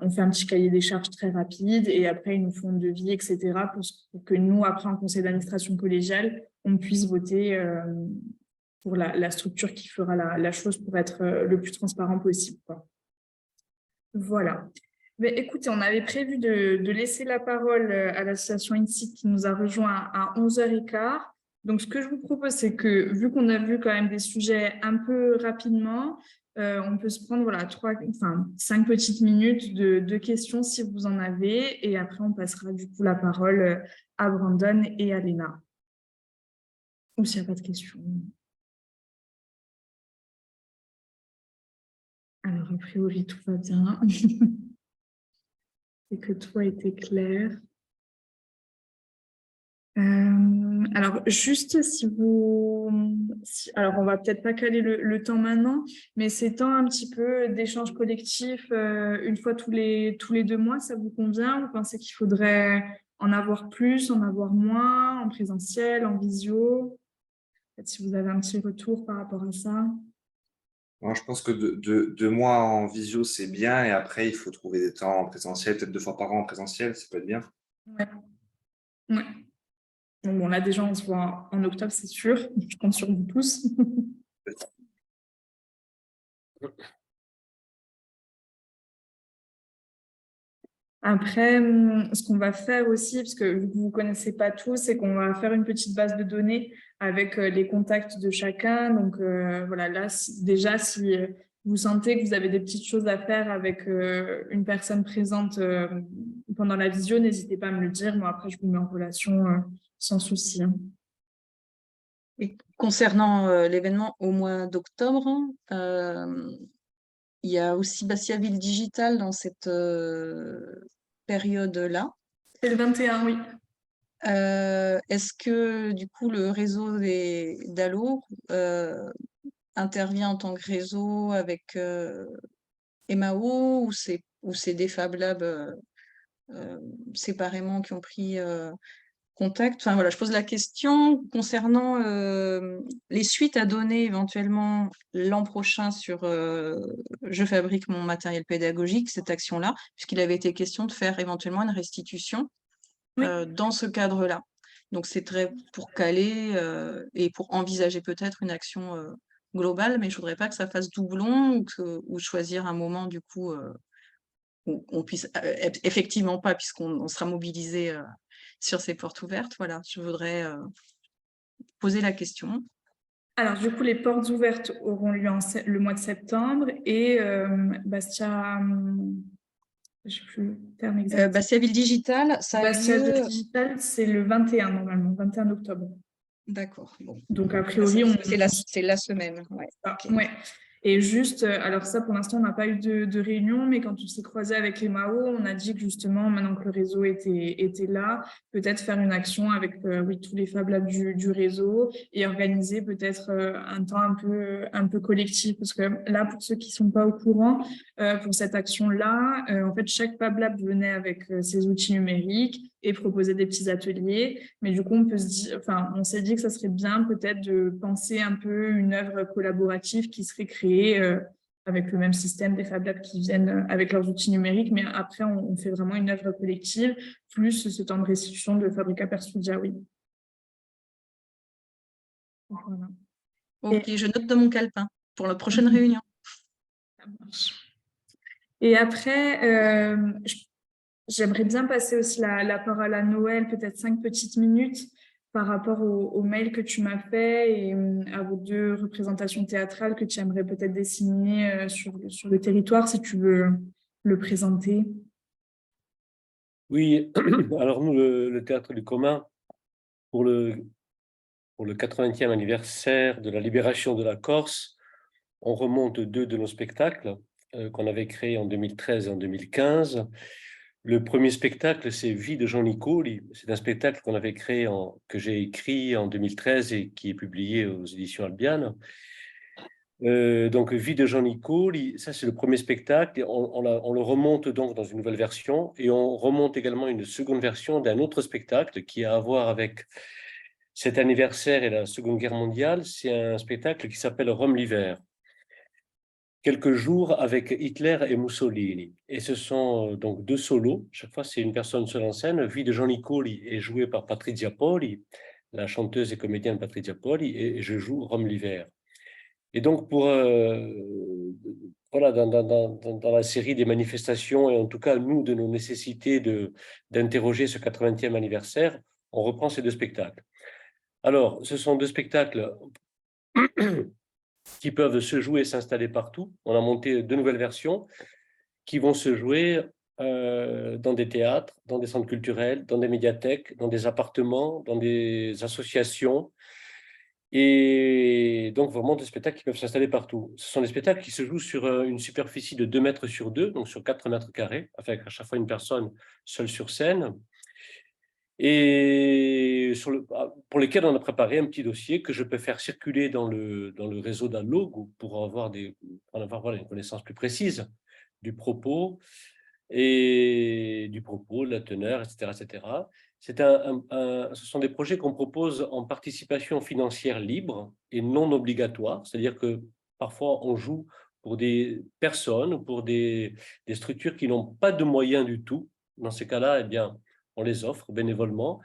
on fait un petit cahier des charges très rapide et après, ils nous font un devis, etc. pour que nous, après, en conseil d'administration collégiale, on puisse voter pour la structure qui fera la chose pour être le plus transparent possible, quoi. Voilà. Mais écoutez, on avait prévu de laisser la parole à l'association INSEAD qui nous a rejoint à 11h15. Donc, ce que je vous propose, c'est que vu qu'on a vu quand même des sujets un peu rapidement, on peut se prendre 5 petites minutes de questions si vous en avez. Et après, on passera du coup la parole à Brandon et à Léna. Ou s'il n'y a pas de questions. Alors, a priori, tout va bien. Et que tout a été clair. Alors, juste alors, on va peut-être pas caler le temps maintenant, mais ces temps un petit peu d'échange collectif une fois tous les 2 mois, ça vous convient? Vous pensez qu'il faudrait en avoir plus, en avoir moins, en présentiel, en visio? Peut-être si vous avez un petit retour par rapport à ça. Moi, je pense que 2 mois en visio, c'est bien. Et après, il faut trouver des temps en présentiel, peut-être 2 fois par an en présentiel, ça peut être bien. Ouais. Ouais. Bon, là, déjà, on se voit en octobre, c'est sûr. Je compte sur vous tous. Après, ce qu'on va faire aussi, parce que vu que vous ne connaissez pas tous, c'est qu'on va faire une petite base de données avec les contacts de chacun. Donc, voilà, là, si vous sentez que vous avez des petites choses à faire avec une personne présente pendant la visio, n'hésitez pas à me le dire. Moi, après, je vous mets en relation sans souci. Hein. Et concernant l'événement au mois d'octobre, il y a aussi Bastia Ville Digital dans cette période-là. C'est le 21, oui. Est-ce que du coup le réseau d'Allo intervient en tant que réseau avec Emao ou c'est des Fab Labs séparément qui ont pris contact? Enfin voilà, je pose la question concernant les suites à donner éventuellement l'an prochain sur Je fabrique mon matériel pédagogique, cette action-là, puisqu'il avait été question de faire éventuellement une restitution dans ce cadre-là. Donc c'est très pour caler et pour envisager peut-être une action globale, mais je voudrais pas que ça fasse doublon ou choisir un moment du coup où on puisse effectivement pas, puisqu'on sera mobilisé sur ces portes ouvertes. Voilà, je voudrais poser la question. Alors, du coup, les portes ouvertes auront lieu le mois de septembre et Bastia, je sais plus le terme exact. Bastia Ville Digital, ça a lieu... Digital, c'est le 21 normalement, 21 octobre. D'accord. Bon. Donc, a priori, c'est la semaine. Ouais. Okay. Ouais. Et juste, alors ça, pour l'instant, on n'a pas eu de réunion, mais quand on s'est croisé avec les MAO, on a dit que justement, maintenant que le réseau était là, peut-être faire une action avec tous les Fab Labs du réseau et organiser peut-être un temps un peu collectif. Parce que là, pour ceux qui ne sont pas au courant, pour cette action-là, en fait, chaque Fab Lab venait avec ses outils numériques et proposait des petits ateliers. Mais du coup, on s'est dit que ça serait bien peut-être de penser un peu une œuvre collaborative qui serait créée avec le même système des Fab Labs qui viennent avec leurs outils numériques. Mais après, on fait vraiment une œuvre collective, plus ce temps de restitution de Fabrica Persudia, oui. Voilà. Ok, je note dans mon calepin pour la prochaine réunion. Ça marche. Et après, j'aimerais bien passer aussi la parole à Noël, peut-être 5 petites minutes par rapport au mail que tu m'as fait et à vos 2 représentations théâtrales que tu aimerais peut-être dessiner sur le territoire, si tu veux le présenter. Oui, alors nous, le Théâtre du Commun, pour le 80e anniversaire de la libération de la Corse, on remonte 2 de nos spectacles qu'on avait créés en 2013 et en 2015. Le premier spectacle, c'est Vie de Jean Nicoli. C'est un spectacle qu'on avait créé, que j'ai écrit en 2013 et qui est publié aux éditions Albiane. Donc, Vie de Jean Nicoli, ça c'est le premier spectacle. On le remonte donc dans une nouvelle version et on remonte également une seconde version d'un autre spectacle qui a à voir avec cet anniversaire et la Seconde Guerre mondiale. C'est un spectacle qui s'appelle Rome l'hiver. Quelques jours avec Hitler et Mussolini. Et ce sont donc 2 solos. Chaque fois, c'est une personne seule en scène. Vie de Jean Nicoli est jouée par Patrizia Poli, la chanteuse et comédienne Patrizia Poli, et je joue Rome l'hiver. Et donc, pour voilà, dans la série des manifestations, et en tout cas, nous, de nos nécessités d'interroger ce 80e anniversaire, on reprend ces deux spectacles. Alors, ce sont deux spectacles qui peuvent se jouer et s'installer partout. On a monté deux nouvelles versions qui vont se jouer dans des théâtres, dans des centres culturels, dans des médiathèques, dans des appartements, dans des associations. Et donc, vraiment des spectacles qui peuvent s'installer partout. Ce sont des spectacles qui se jouent sur une superficie de 2 mètres sur 2, donc sur 4 mètres carrés, avec à chaque fois une personne seule sur scène. Et pour lesquels on a préparé un petit dossier que je peux faire circuler dans le réseau d'Allo pour avoir voilà, une connaissance plus précise du propos, la teneur, etc. etc. Ce sont des projets qu'on propose en participation financière libre et non obligatoire, c'est-à-dire que parfois on joue pour des personnes ou pour des structures qui n'ont pas de moyens du tout. Dans ces cas-là, eh bien, on les offre bénévolement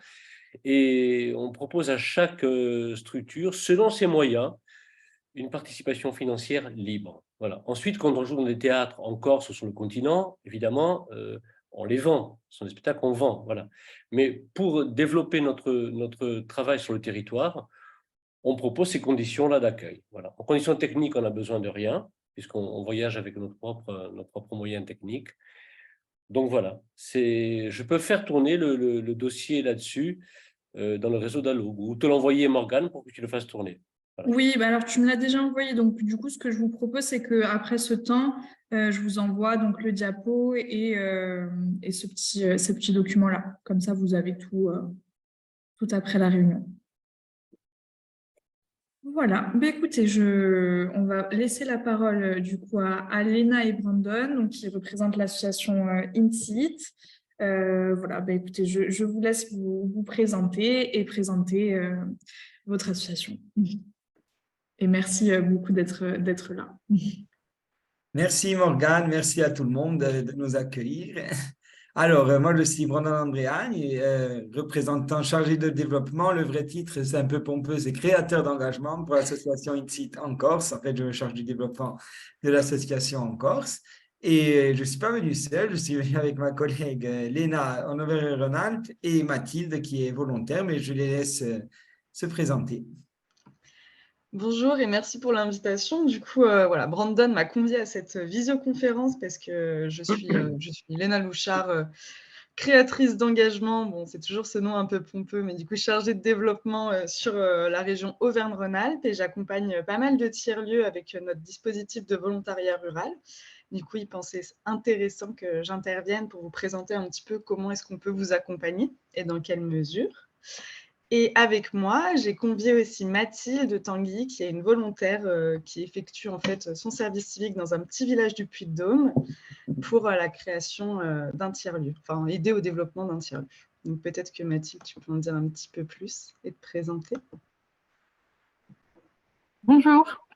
et on propose à chaque structure, selon ses moyens, une participation financière libre. Voilà. Ensuite, quand on joue dans des théâtres en Corse ou sur le continent, évidemment, on les vend. Ce sont des spectacles qu'on vend. Voilà. Mais pour développer notre travail sur le territoire, on propose ces conditions-là d'accueil. Voilà. En conditions techniques, on n'a besoin de rien, puisqu'on voyage avec nos propres moyens techniques. Donc voilà, je peux faire tourner le dossier là-dessus dans le réseau d'Allo, ou te l'envoyer, Morgane, pour que tu le fasses tourner. Voilà. Oui, bah alors tu me l'as déjà envoyé. Donc, du coup, ce que je vous propose, c'est qu'après ce temps, je vous envoie donc le diapo et ces petits documents-là. Comme ça, vous avez tout après la réunion. Voilà. Bah, écoutez, on va laisser la parole du coup à Léna et Brandon, donc, qui représentent l'association INSEE. Voilà. Bah, écoutez, je vous laisse vous présenter et présenter votre association. Et merci beaucoup d'être là. Merci Morgane, merci à tout le monde de nous accueillir. Alors, moi je suis Brandon Andréagne, représentant chargé de développement. Le vrai titre, c'est un peu pompeux, c'est créateur d'engagement pour l'association INSEE en Corse. En fait, je me charge du développement de l'association en Corse. Et je ne suis pas venu seul, je suis venu avec ma collègue Léna en Auvergne-Rhône-Alpes et Mathilde qui est volontaire, mais je les laisse se présenter. Bonjour et merci pour l'invitation. Du coup, voilà, Brandon m'a conviée à cette visioconférence parce que je suis Léna Louchard, créatrice d'engagement. Bon, c'est toujours ce nom un peu pompeux, mais du coup, chargée de développement sur la région Auvergne-Rhône-Alpes et j'accompagne pas mal de tiers-lieux avec notre dispositif de volontariat rural. Du coup, il pensait intéressant que j'intervienne pour vous présenter un petit peu comment est-ce qu'on peut vous accompagner et dans quelle mesure. Et avec moi, j'ai convié aussi Mathilde Tanguy, qui est une volontaire qui effectue en fait son service civique dans un petit village du Puy-de-Dôme pour la création d'un tiers-lieu, enfin aider au développement d'un tiers-lieu. Donc peut-être que Mathilde, tu peux en dire un petit peu plus et te présenter. Bonjour.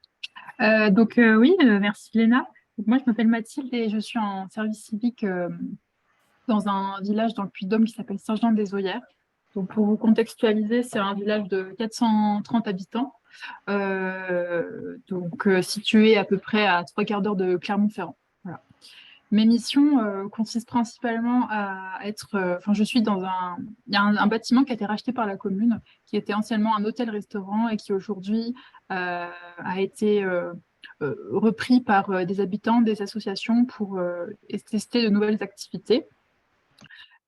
Oui, merci Léna. Donc, moi, je m'appelle Mathilde et je suis en service civique dans un village dans le Puy-de-Dôme qui s'appelle Saint-Jean-des-Oyères. Donc, pour vous contextualiser, c'est un village de 430 habitants, situé à peu près à 3 quarts d'heure de Clermont-Ferrand. Voilà. Mes missions consistent principalement à être... je suis dans il y a un bâtiment qui a été racheté par la commune, qui était anciennement un hôtel-restaurant et qui aujourd'hui a été repris par des habitants, des associations pour tester de nouvelles activités.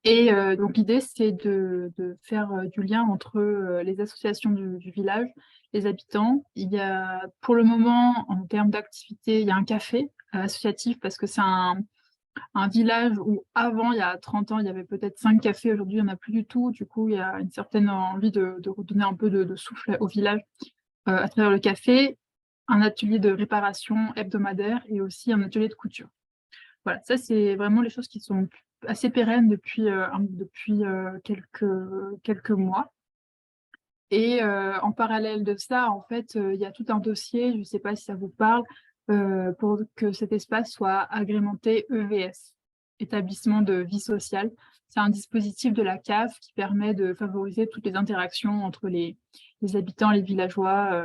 Et donc, l'idée, c'est de faire du lien entre les associations du village, les habitants. Il y a, pour le moment, en termes d'activité, il y a un café associatif parce que c'est un village où, avant, il y a 30 ans, il y avait peut-être 5 cafés. Aujourd'hui, il n'y en a plus du tout. Du coup, il y a une certaine envie de redonner un peu de souffle au village à travers le café, un atelier de réparation hebdomadaire et aussi un atelier de couture. Voilà, ça, c'est vraiment les choses qui sont assez pérennes depuis quelques mois. Et en parallèle de ça, en fait, il y a tout un dossier, je ne sais pas si ça vous parle, pour que cet espace soit agrémenté EVS, établissement de vie sociale. C'est un dispositif de la CAF qui permet de favoriser toutes les interactions entre les habitants, les villageois,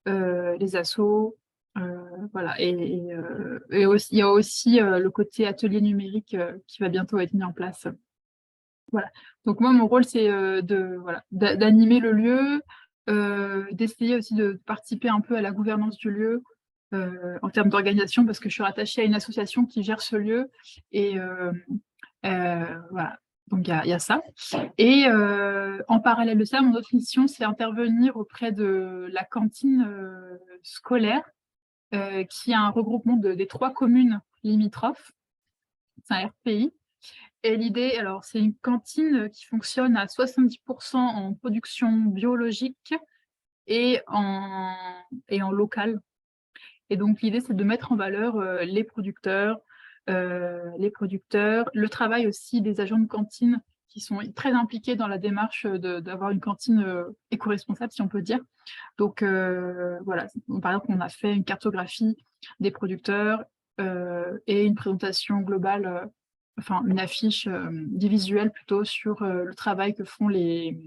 les assos, Voilà. Et aussi, il y a aussi le côté atelier numérique qui va bientôt être mis en place. Voilà. Donc moi, mon rôle, c'est d'animer le lieu, d'essayer aussi de participer un peu à la gouvernance du lieu en termes d'organisation, parce que je suis rattachée à une association qui gère ce lieu. Et voilà. Donc, il y a ça. Et en parallèle de ça, mon autre mission, c'est intervenir auprès de la cantine scolaire, qui est un regroupement des 3 communes limitrophes. C'est un RPI. Et l'idée, alors, c'est une cantine qui fonctionne à 70% en production biologique et en local. Et donc, l'idée, c'est de mettre en valeur les producteurs, le travail aussi des agents de cantine qui sont très impliqués dans la démarche d'avoir une cantine éco-responsable, si on peut dire. Donc, voilà, par exemple, on a fait une cartographie des producteurs et une présentation globale, enfin, une affiche, des visuels plutôt sur le travail que font les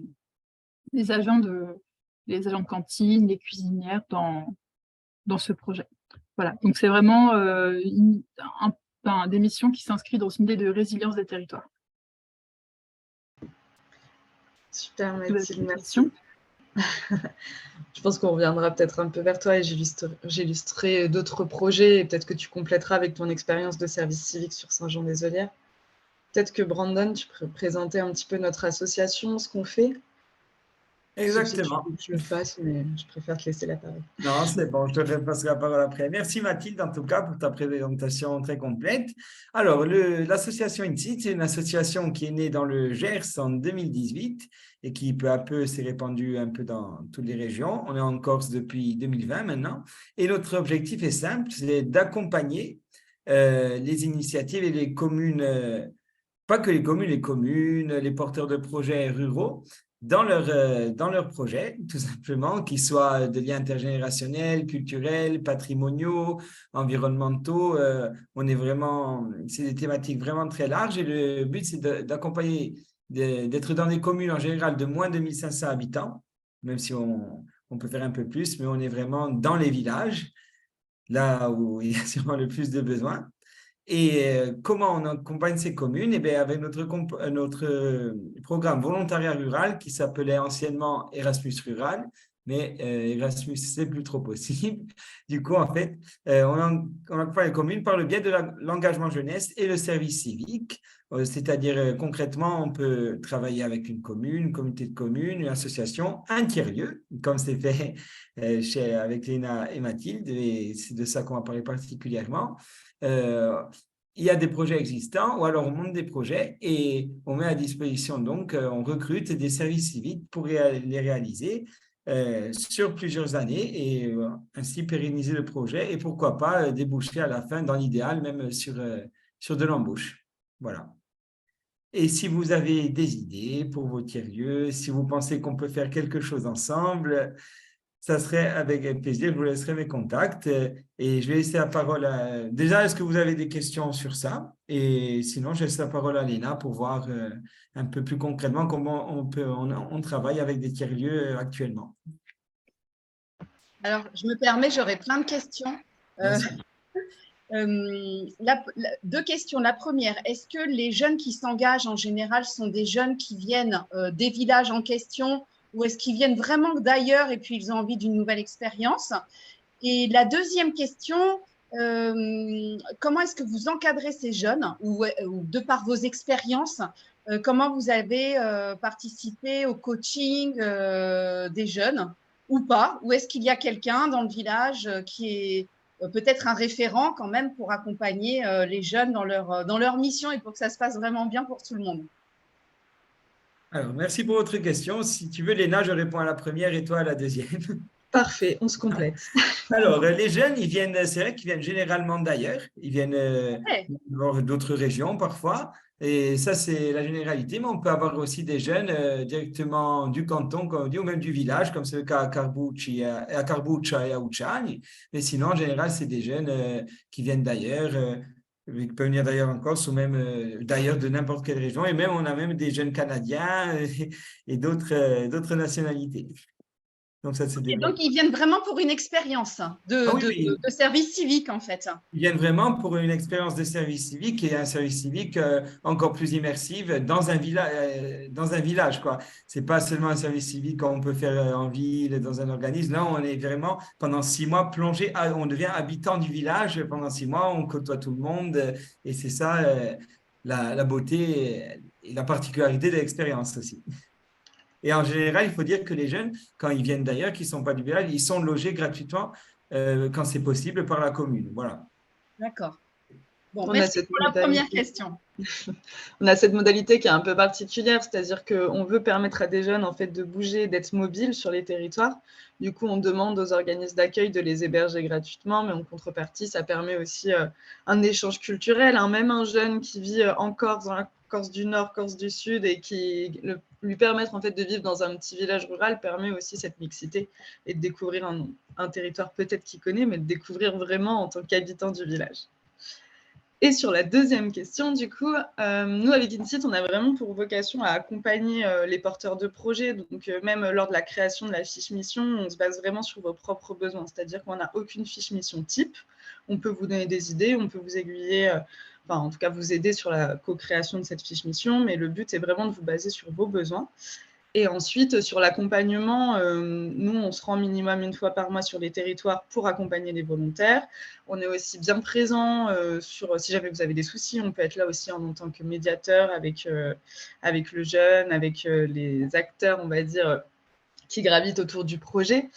agents de cantine, les cuisinières dans ce projet. Voilà, donc c'est vraiment des missions qui s'inscrivent dans une idée de résilience des territoires. Super, Mathilde, merci. Je pense qu'on reviendra peut-être un peu vers toi et j'illustrerai d'autres projets et peut-être que tu compléteras avec ton expérience de service civique sur Saint-Jean-des-Olières. Peut-être que Brandon, tu peux présenter un petit peu notre association, ce qu'on fait. Exactement. Je le fasse, mais je préfère te laisser la parole. Non, c'est bon, je te passerai la parole après. Merci Mathilde, en tout cas, pour ta présentation très complète. Alors, l'association INSIT, c'est une association qui est née dans le Gers en 2018 et qui peu à peu s'est répandue un peu dans toutes les régions. On est en Corse depuis 2020 maintenant. Et notre objectif est simple, c'est d'accompagner les initiatives et les communes, pas que les communes, les porteurs de projets ruraux, dans leur projet, tout simplement, qu'ils soient de liens intergénérationnels, culturels, patrimoniaux, environnementaux. C'est des thématiques vraiment très larges et le but, c'est d'accompagner, d'être dans des communes en général de moins de 1500 habitants, même si on peut faire un peu plus, mais on est vraiment dans les villages, là où il y a sûrement le plus de besoins. Et comment on accompagne ces communes? Eh bien, avec notre programme volontariat rural qui s'appelait anciennement Erasmus Rural, mais Erasmus, c'est plus trop possible. Du coup, en fait, on accompagne les communes par le biais de l'engagement jeunesse et le service civique. C'est-à-dire, concrètement, on peut travailler avec une commune, une communauté de communes, une association, un tiers-lieu, comme c'est fait avec Léna et Mathilde, et c'est de ça qu'on va parler particulièrement. Il y a des projets existants ou alors on monte des projets et on met à disposition, donc on recrute des services civiques pour les réaliser sur plusieurs années et ainsi pérenniser le projet et pourquoi pas déboucher à la fin, dans l'idéal, même sur de l'embauche. Voilà. Et si vous avez des idées pour vos tiers-lieux, si vous pensez qu'on peut faire quelque chose ensemble, ça serait avec plaisir, je vous laisserai mes contacts et je vais laisser la parole à… Déjà, est-ce que vous avez des questions sur ça? Et sinon, je laisse la parole à Léna pour voir un peu plus concrètement comment on travaille avec des tiers-lieux actuellement. Alors, je me permets, j'aurais plein de questions. Deux questions. La première, est-ce que les jeunes qui s'engagent en général sont des jeunes qui viennent des villages en question ou est-ce qu'ils viennent vraiment d'ailleurs et puis ils ont envie d'une nouvelle expérience? Et la deuxième question, comment est-ce que vous encadrez ces jeunes ou de par vos expériences, comment vous avez participé au coaching des jeunes ou pas? Ou est-ce qu'il y a quelqu'un dans le village qui est peut-être un référent quand même pour accompagner les jeunes dans leur mission et pour que ça se passe vraiment bien pour tout le monde? Alors, merci pour votre question. Si tu veux, Léna, je réponds à la première et toi à la deuxième. Parfait, on se complète. Alors, les jeunes, c'est vrai qu'ils viennent généralement d'ailleurs. Ils viennent d'autres régions parfois. Et ça, c'est la généralité. Mais on peut avoir aussi des jeunes directement du canton, comme on dit, ou même du village, comme c'est le cas à Carbuccia et à Ucciani. Mais sinon, en général, c'est des jeunes qui viennent d'ailleurs. Ils peuvent venir d'ailleurs en Corse ou même d'ailleurs de n'importe quelle région. Et même, on a même des jeunes Canadiens et d'autres nationalités. Donc, ça se Et développe. donc, ils viennent vraiment pour une expérience de service civique, en fait. Ils viennent vraiment pour une expérience de service civique et un service civique encore plus immersif dans un village, quoi. C'est pas seulement un service civique qu'on peut faire en ville, dans un organisme. Non, on est vraiment pendant 6 mois plongé, on devient habitant du village pendant 6 mois, on côtoie tout le monde et c'est ça la beauté et la particularité de l'expérience aussi. Et en général, il faut dire que les jeunes, quand ils viennent d'ailleurs, qui ne sont pas du village, ils sont logés gratuitement quand c'est possible par la commune. Voilà. D'accord. Bon, On merci a cette pour la première modalité. question. On a cette modalité qui est un peu particulière, c'est-à-dire qu'on veut permettre à des jeunes en fait, de bouger, d'être mobiles sur les territoires. Du coup, on demande aux organismes d'accueil de les héberger gratuitement, mais en contrepartie, ça permet aussi un échange culturel. Hein. Même un jeune qui vit en Corse, dans la Corse du Nord, Corse du Sud, et qui lui permettre en fait, de vivre dans un petit village rural permet aussi cette mixité et de découvrir un territoire peut-être qu'il connaît, mais de découvrir vraiment en tant qu'habitant du village. Et sur la deuxième question, du coup, nous, avec INSIT, on a vraiment pour vocation à accompagner les porteurs de projets. Donc, même lors de la création de la fiche mission, on se base vraiment sur vos propres besoins. C'est-à-dire qu'on n'a aucune fiche mission type. On peut vous donner des idées, on peut vous aiguiller, enfin, en tout cas, vous aider sur la co-création de cette fiche mission. Mais le but est vraiment de vous baser sur vos besoins. Et ensuite, sur l'accompagnement, nous, on se rend minimum 1 fois par mois sur les territoires pour accompagner les volontaires. On est aussi bien présent si jamais vous avez des soucis, on peut être là aussi en tant que médiateur avec le jeune, avec les acteurs, on va dire, qui gravitent autour du projet.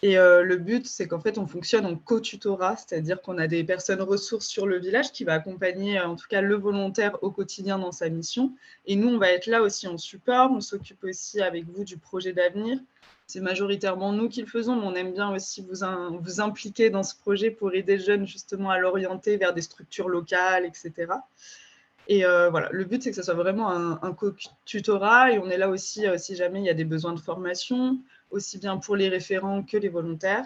Et le but, c'est qu'en fait, on fonctionne en co-tutorat, c'est-à-dire qu'on a des personnes ressources sur le village qui va accompagner en tout cas le volontaire au quotidien dans sa mission. Et nous, on va être là aussi en support. On s'occupe aussi avec vous du projet d'avenir. C'est majoritairement nous qui le faisons, mais on aime bien aussi vous impliquer dans ce projet pour aider le jeune justement à l'orienter vers des structures locales, etc. Et voilà, le but, c'est que ce soit vraiment un co-tutorat. Et on est là aussi si jamais il y a des besoins de formation, aussi bien pour les référents que les volontaires.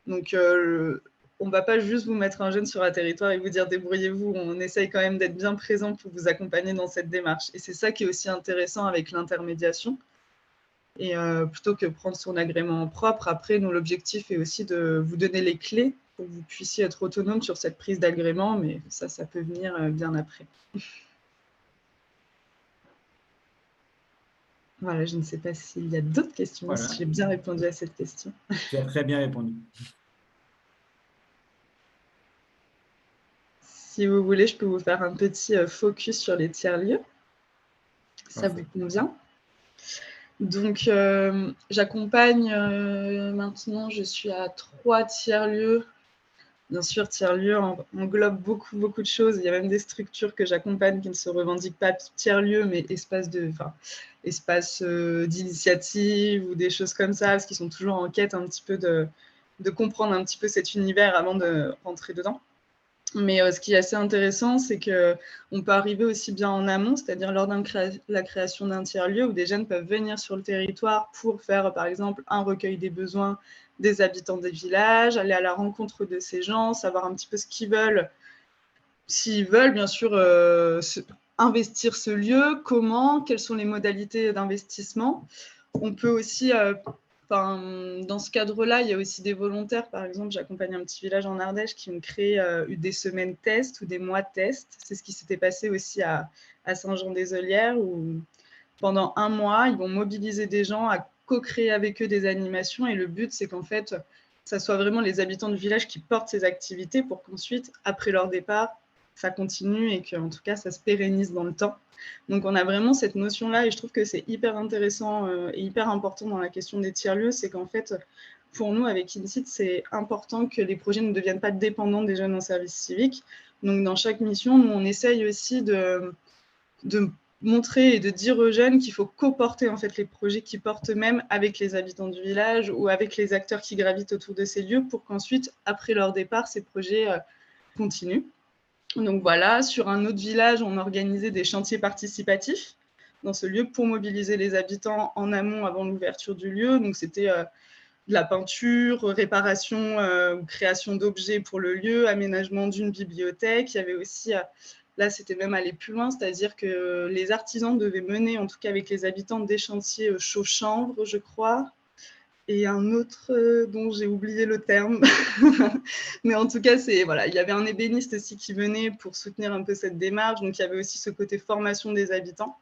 Donc, on ne va pas juste vous mettre un jeune sur un territoire et vous dire débrouillez-vous. On essaye quand même d'être bien présent pour vous accompagner dans cette démarche. Et c'est ça qui est aussi intéressant avec l'intermédiation. Et plutôt que prendre son agrément propre, après, nous, l'objectif est aussi de vous donner les clés pour que vous puissiez être autonome sur cette prise d'agrément, mais ça peut venir bien après. Voilà, je ne sais pas s'il y a d'autres questions, Voilà. si j'ai bien répondu à cette question. Tu as très bien répondu. Si vous voulez, je peux vous faire un petit focus sur les tiers-lieux. Ça vous convient? Donc, j'accompagne maintenant, je suis à 3 tiers-lieux. Bien sûr, tiers-lieux englobe beaucoup de choses. Il y a même des structures que j'accompagne qui ne se revendiquent pas tiers-lieux, mais espace d'initiative ou des choses comme ça, parce qu'ils sont toujours en quête un petit peu de comprendre un petit peu cet univers avant de rentrer dedans. Mais ce qui est assez intéressant, c'est qu'on peut arriver aussi bien en amont, c'est-à-dire lors de la création d'un tiers-lieu, où des jeunes peuvent venir sur le territoire pour faire, par exemple, un recueil des besoins des habitants des villages, aller à la rencontre de ces gens, savoir un petit peu ce qu'ils veulent, s'ils veulent, bien sûr, investir ce lieu, comment, quelles sont les modalités d'investissement. On peut aussi... dans ce cadre-là, il y a aussi des volontaires. Par exemple, j'accompagne un petit village en Ardèche qui ont créé des semaines tests ou des mois tests. C'est ce qui s'était passé aussi à Saint-Jean-des-Olières, où pendant 1 mois, ils vont mobiliser des gens à co-créer avec eux des animations. Et le but, c'est qu'en fait, ça soit vraiment les habitants du village qui portent ces activités pour qu'ensuite, après leur départ, ça continue et qu'en tout cas, ça se pérennise dans le temps. Donc, on a vraiment cette notion-là et je trouve que c'est hyper intéressant et hyper important dans la question des tiers-lieux. C'est qu'en fait, pour nous, avec INSIT, c'est important que les projets ne deviennent pas dépendants des jeunes en service civique. Donc, dans chaque mission, nous, on essaye aussi de montrer et de dire aux jeunes qu'il faut co-porter en fait, les projets qu'ils portent eux-mêmes avec les habitants du village ou avec les acteurs qui gravitent autour de ces lieux pour qu'ensuite, après leur départ, ces projets continuent. Donc voilà, sur un autre village, on organisait des chantiers participatifs dans ce lieu pour mobiliser les habitants en amont avant l'ouverture du lieu. Donc c'était de la peinture, réparation ou création d'objets pour le lieu, aménagement d'une bibliothèque. Il y avait aussi, là c'était même aller plus loin, c'est-à-dire que les artisans devaient mener, en tout cas avec les habitants, des chantiers chaux-chanvre, je crois. et un autre dont j'ai oublié le terme. Mais en tout cas, voilà, il y avait un ébéniste aussi qui venait pour soutenir un peu cette démarche. Donc, il y avait aussi ce côté formation des habitants.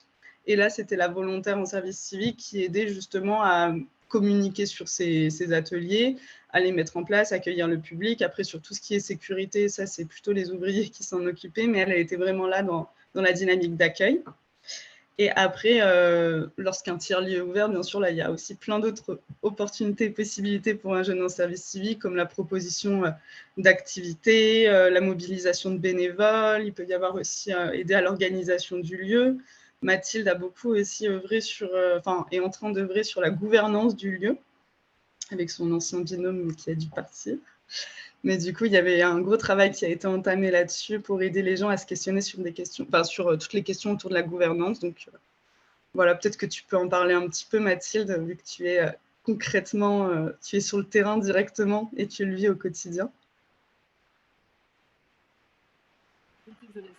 Et là, c'était la volontaire en service civique qui aidait justement à communiquer sur ces ateliers, à les mettre en place, accueillir le public. Après, sur tout ce qui est sécurité, ça, c'est plutôt les ouvriers qui s'en occupaient, mais elle était vraiment là dans la dynamique d'accueil. Et après, lorsqu'un tiers-lieu est ouvert, bien sûr, là, il y a aussi plein d'autres opportunités et possibilités pour un jeune en service civique, comme la proposition d'activités, la mobilisation de bénévoles. Il peut y avoir aussi aider à l'organisation du lieu. Mathilde a beaucoup aussi œuvré est en train d'œuvrer sur la gouvernance du lieu, avec son ancien binôme qui a dû partir. Mais du coup, il y avait un gros travail qui a été entamé là-dessus pour aider les gens à se questionner sur des questions, sur toutes les questions autour de la gouvernance. Donc voilà, peut-être que tu peux en parler un petit peu, Mathilde, vu que tu es concrètement, tu es sur le terrain directement et tu le vis au quotidien. Désolée,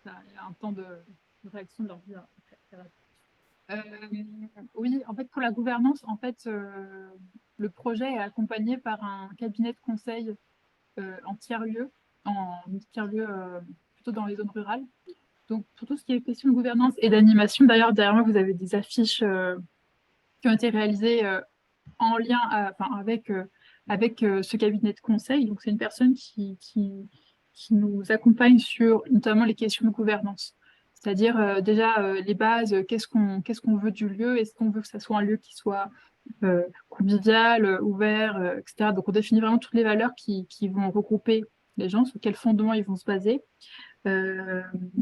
il y a un temps de réaction de l'ordi. Oui, en fait, pour la gouvernance, en fait, le projet est accompagné par un cabinet de conseil en tiers-lieu, plutôt dans les zones rurales. Donc, pour tout ce qui est question de gouvernance et d'animation, d'ailleurs, derrière moi, vous avez des affiches qui ont été réalisées en lien avec ce cabinet de conseil. Donc, c'est une personne qui nous accompagne sur notamment les questions de gouvernance. C'est-à-dire déjà les bases, qu'est-ce qu'on veut du lieu? Est-ce qu'on veut que ça soit un lieu qui soit convivial, ouvert, etc. Donc on définit vraiment toutes les valeurs qui vont regrouper les gens, sur quel fondement ils vont se baser.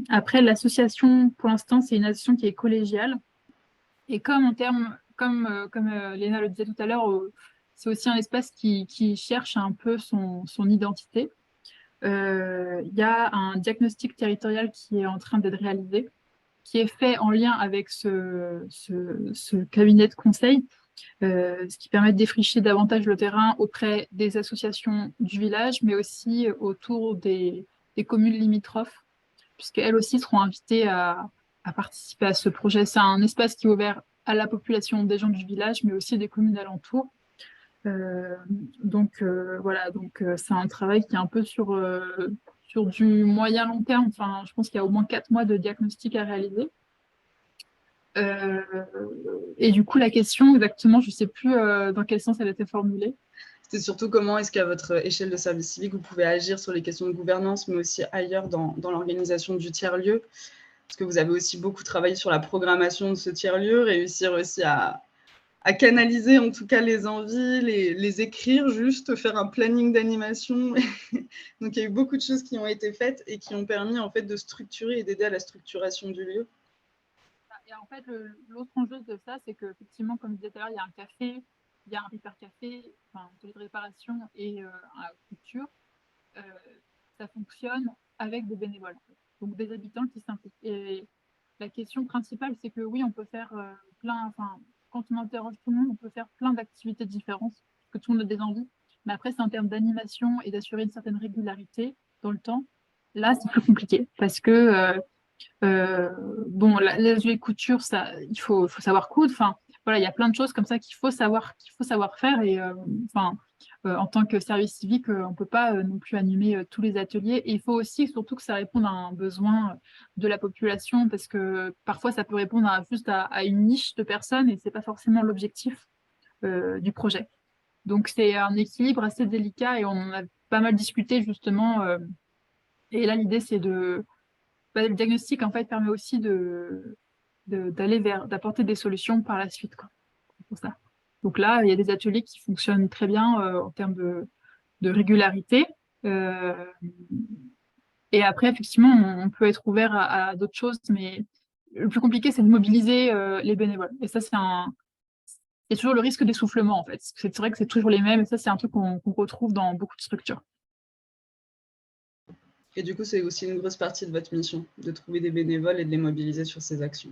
Après, l'association, pour l'instant, c'est une association qui est collégiale. Et comme Léna le disait tout à l'heure, c'est aussi un espace qui cherche un peu son identité. Il y a un diagnostic territorial qui est en train d'être réalisé, qui est fait en lien avec ce cabinet de conseil, ce qui permet de défricher davantage le terrain auprès des associations du village, mais aussi autour des communes limitrophes, puisqu'elles aussi seront invitées à participer à ce projet. C'est un espace qui est ouvert à la population des gens du village, mais aussi des communes alentours. Voilà, donc c'est un travail qui est un peu sur du moyen long terme. Enfin, je pense qu'il y a au moins 4 mois de diagnostic à réaliser. Et du coup, la question exactement, je ne sais plus dans quel sens elle a été formulée. C'était surtout comment est-ce qu'à votre échelle de service civique, vous pouvez agir sur les questions de gouvernance, mais aussi ailleurs dans l'organisation du tiers-lieu. Parce que vous avez aussi beaucoup travaillé sur la programmation de ce tiers-lieu, réussir aussi à canaliser en tout cas les envies, les écrire, juste faire un planning d'animation. Donc, il y a eu beaucoup de choses qui ont été faites et qui ont permis en fait de structurer et d'aider à la structuration du lieu. Et en fait, l'autre enjeu de ça, c'est qu'effectivement, comme je disais tout à l'heure, il y a un café, il y a un hyper-café, un atelier de réparation et une culture. Ça fonctionne avec des bénévoles, donc des habitants qui s'impliquent. Et la question principale, c'est que oui, on peut faire quand on interroge tout le monde, on peut faire plein d'activités différentes, parce que tout le monde a des envies. Mais après, c'est en termes d'animation et d'assurer une certaine régularité dans le temps. Là, c'est plus compliqué, parce que les couture, ça, il faut savoir coudre. Enfin, voilà, il y a plein de choses comme ça qu'il faut savoir faire. Et en tant que service civique, on ne peut pas non plus animer tous les ateliers. Et il faut aussi, surtout, que ça réponde à un besoin de la population, parce que parfois, ça peut répondre juste à une niche de personnes et ce n'est pas forcément l'objectif du projet. Donc, c'est un équilibre assez délicat et on en a pas mal discuté, justement. Et là, l'idée, c'est le diagnostic, en fait, permet aussi d'apporter des solutions par la suite, quoi, pour ça. Donc là, il y a des ateliers qui fonctionnent très bien en termes de régularité. Et après, effectivement, on peut être ouvert à d'autres choses, mais le plus compliqué, c'est de mobiliser les bénévoles. Et ça, il y a toujours le risque d'essoufflement, en fait. C'est vrai que c'est toujours les mêmes, et ça, c'est un truc qu'on retrouve dans beaucoup de structures. Et du coup, c'est aussi une grosse partie de votre mission, de trouver des bénévoles et de les mobiliser sur ces actions.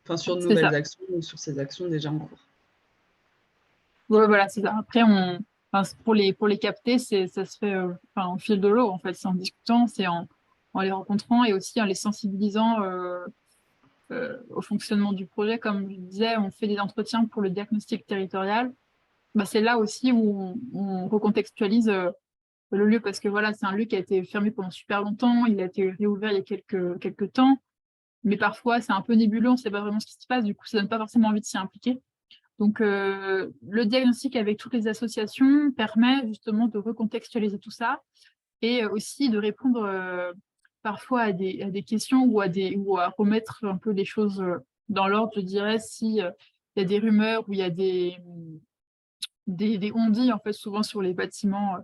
Enfin, sur de nouvelles actions ou sur ces actions déjà en cours. Ouais, voilà, c'est ça. Après, pour les capter, ça se fait au fil de l'eau, en fait. C'est en discutant, c'est en les rencontrant et aussi en les sensibilisant au fonctionnement du projet. Comme je disais, on fait des entretiens pour le diagnostic territorial. c'est là aussi où on recontextualise le lieu, parce que voilà, c'est un lieu qui a été fermé pendant super longtemps, il a été réouvert il y a quelques temps, mais parfois c'est un peu nébuleux, on ne sait pas vraiment ce qui se passe, du coup ça donne pas forcément envie de s'y impliquer. Donc le diagnostic avec toutes les associations permet justement de recontextualiser tout ça et aussi de répondre parfois à des questions ou à remettre un peu les choses dans l'ordre, je dirais, si il y a des rumeurs ou il y a des on-dit en fait souvent sur les bâtiments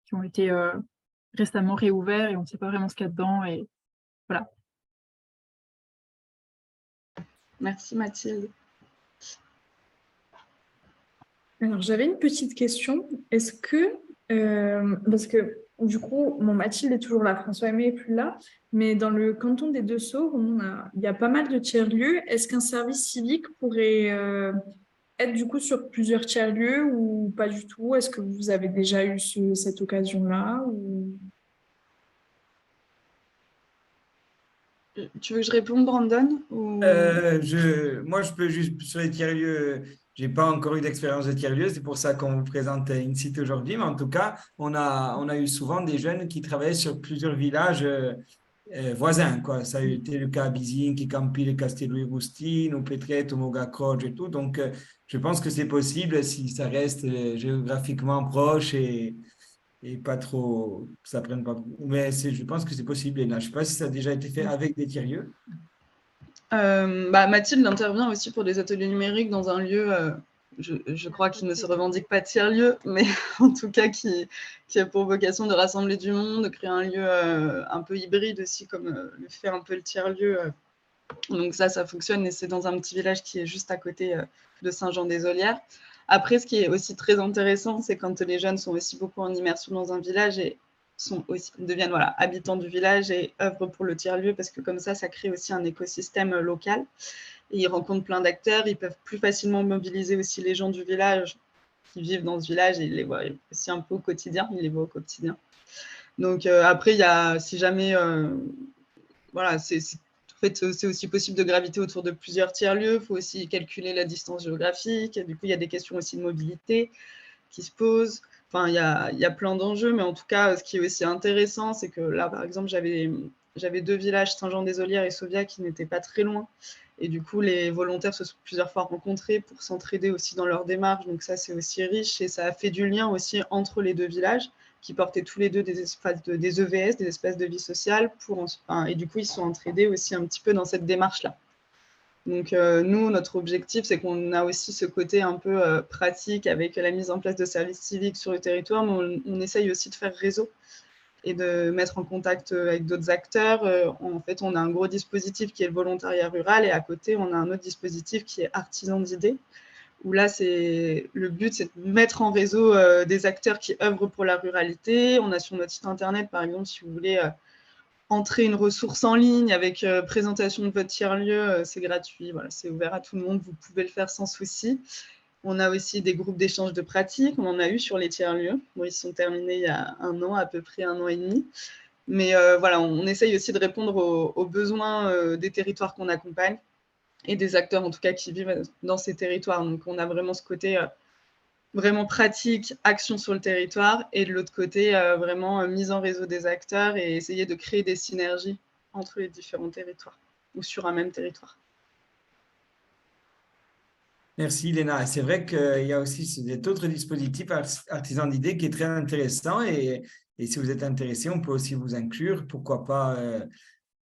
qui ont été récemment réouverts et on ne sait pas vraiment ce qu'il y a dedans et voilà. Merci Mathilde. Alors, j'avais une petite question. Est-ce que, parce que du coup, Mathilde est toujours là, François-Aimé n'est plus là, mais dans le canton des Deux-Sceaux, il y a pas mal de tiers-lieux. Est-ce qu'un service civique pourrait être du coup sur plusieurs tiers-lieux ou pas du tout? Est-ce que vous avez déjà eu cette occasion-là ou... Tu veux que je réponde, Brandon ou... Moi, je peux juste sur les tiers-lieux. Je n'ai pas encore eu d'expérience de tiers-lieux, c'est pour ça qu'on vous présente InSite aujourd'hui. Mais en tout cas, on a eu souvent des jeunes qui travaillaient sur plusieurs villages voisins, quoi. Ça a été le cas à Bizinchi, Campile, Castello e Bustino, Petreto, Mogacroce et tout. Donc, je pense que c'est possible si ça reste géographiquement proche et pas trop, ça prenne pas trop. Mais je pense que c'est possible, Léna. Je ne sais pas si ça a déjà été fait avec des tiers-lieux. Mathilde intervient aussi pour des ateliers numériques dans un lieu, je crois qu'il ne se revendique pas de tiers-lieu, mais en tout cas qui a pour vocation de rassembler du monde, de créer un lieu un peu hybride aussi, comme le fait un peu le tiers-lieu. Donc ça fonctionne et c'est dans un petit village qui est juste à côté de Saint-Jean-des-Olières. Après, ce qui est aussi très intéressant, c'est quand les jeunes sont aussi beaucoup en immersion dans un village et deviennent habitants du village et œuvrent pour le tiers-lieu, parce que comme ça crée aussi un écosystème local. Et ils rencontrent plein d'acteurs, ils peuvent plus facilement mobiliser aussi les gens du village qui vivent dans ce village et ils les voient aussi un peu au quotidien, Donc après, il y a, si jamais, en fait, c'est aussi possible de graviter autour de plusieurs tiers-lieux. Il faut aussi calculer la distance géographique. Du coup, il y a des questions aussi de mobilité qui se posent. Enfin, il y a plein d'enjeux, mais en tout cas, ce qui est aussi intéressant, c'est que là, par exemple, j'avais 2 villages, Saint-Jean-des-Olières et Sauvia, qui n'étaient pas très loin. Et du coup, les volontaires se sont plusieurs fois rencontrés pour s'entraider aussi dans leur démarche. Donc ça, c'est aussi riche et ça a fait du lien aussi entre les 2 villages qui portaient tous les deux des EVS, des espaces de vie sociale, et du coup, ils se sont entraidés aussi un petit peu dans cette démarche-là. Donc, nous, notre objectif, c'est qu'on a aussi ce côté un peu pratique avec la mise en place de services civiques sur le territoire, mais on essaye aussi de faire réseau et de mettre en contact avec d'autres acteurs. En fait, on a un gros dispositif qui est le volontariat rural et à côté, on a un autre dispositif qui est artisan d'idées, où là, le but, c'est de mettre en réseau des acteurs qui œuvrent pour la ruralité. On a sur notre site internet, par exemple, si vous voulez entrer une ressource en ligne avec présentation de votre tiers-lieu, c'est gratuit, c'est ouvert à tout le monde, vous pouvez le faire sans souci. On a aussi des groupes d'échange de pratiques, on en a eu sur les tiers-lieux. Bon, ils sont terminés il y a 1 an, à peu près 1 an et demi. Mais on essaye aussi de répondre aux besoins des territoires qu'on accompagne et des acteurs en tout cas qui vivent dans ces territoires. Donc on a vraiment ce côté vraiment pratique, action sur le territoire, et de l'autre côté vraiment mise en réseau des acteurs et essayer de créer des synergies entre les différents territoires ou sur un même territoire. Merci Léna. C'est vrai qu'il y a aussi cet autre dispositif artisan d'idées qui est très intéressant et si vous êtes intéressé, on peut aussi vous inclure. Pourquoi pas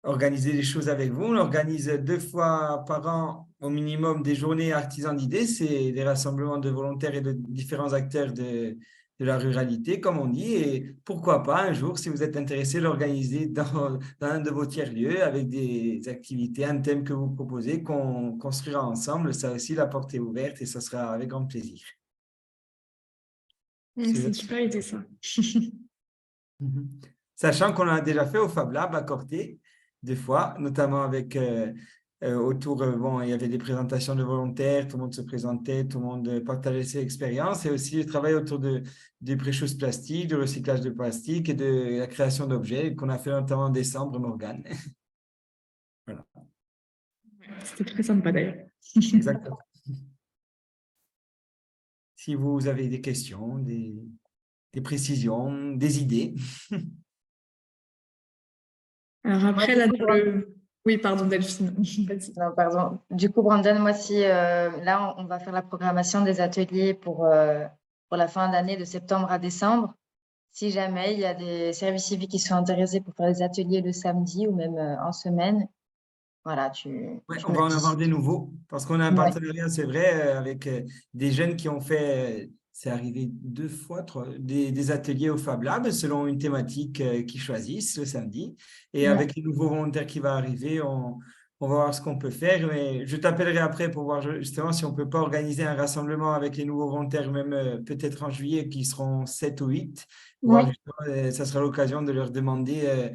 organiser des choses avec vous. On organise 2 fois par an au minimum des journées artisans d'idées. C'est des rassemblements de volontaires et de différents acteurs de la ruralité, comme on dit. Et pourquoi pas un jour, si vous êtes intéressé, l'organiser dans un de vos tiers-lieux avec des activités, un thème que vous proposez, qu'on construira ensemble. Ça aussi, la porte est ouverte et ça sera avec grand plaisir. C'est une super idée, ça. Sachant qu'on l'a déjà fait au Fab Lab à Corté 2 fois, notamment avec autour, il y avait des présentations de volontaires, tout le monde se présentait, tout le monde partageait ses expériences, et aussi le travail autour des pré-choses plastiques, du recyclage de plastique et de la création d'objets qu'on a fait notamment en décembre, Morgane. Voilà. C'était très sympa d'ailleurs. Exactement. si vous avez des questions, des précisions, des idées. Alors après, là, oui, pardon, Delphine. Vas-y. Non, pardon. Du coup, Brandon, moi, si là, on va faire la programmation des ateliers pour la fin d'année de septembre à décembre. Si jamais il y a des services civiques qui sont intéressés pour faire des ateliers le samedi ou même en semaine, voilà, Ouais, on va en avoir des nouveaux parce qu'on a un partenariat, c'est vrai, avec des jeunes qui ont fait, c'est arrivé 2 fois, des ateliers au Fab Lab selon une thématique qu'ils choisissent le samedi. Et avec les nouveaux volontaires qui vont arriver, on va voir ce qu'on peut faire. Mais je t'appellerai après pour voir justement si on ne peut pas organiser un rassemblement avec les nouveaux volontaires, même peut-être en juillet, qui seront 7 ou 8. Voir justement, ça sera l'occasion de leur demander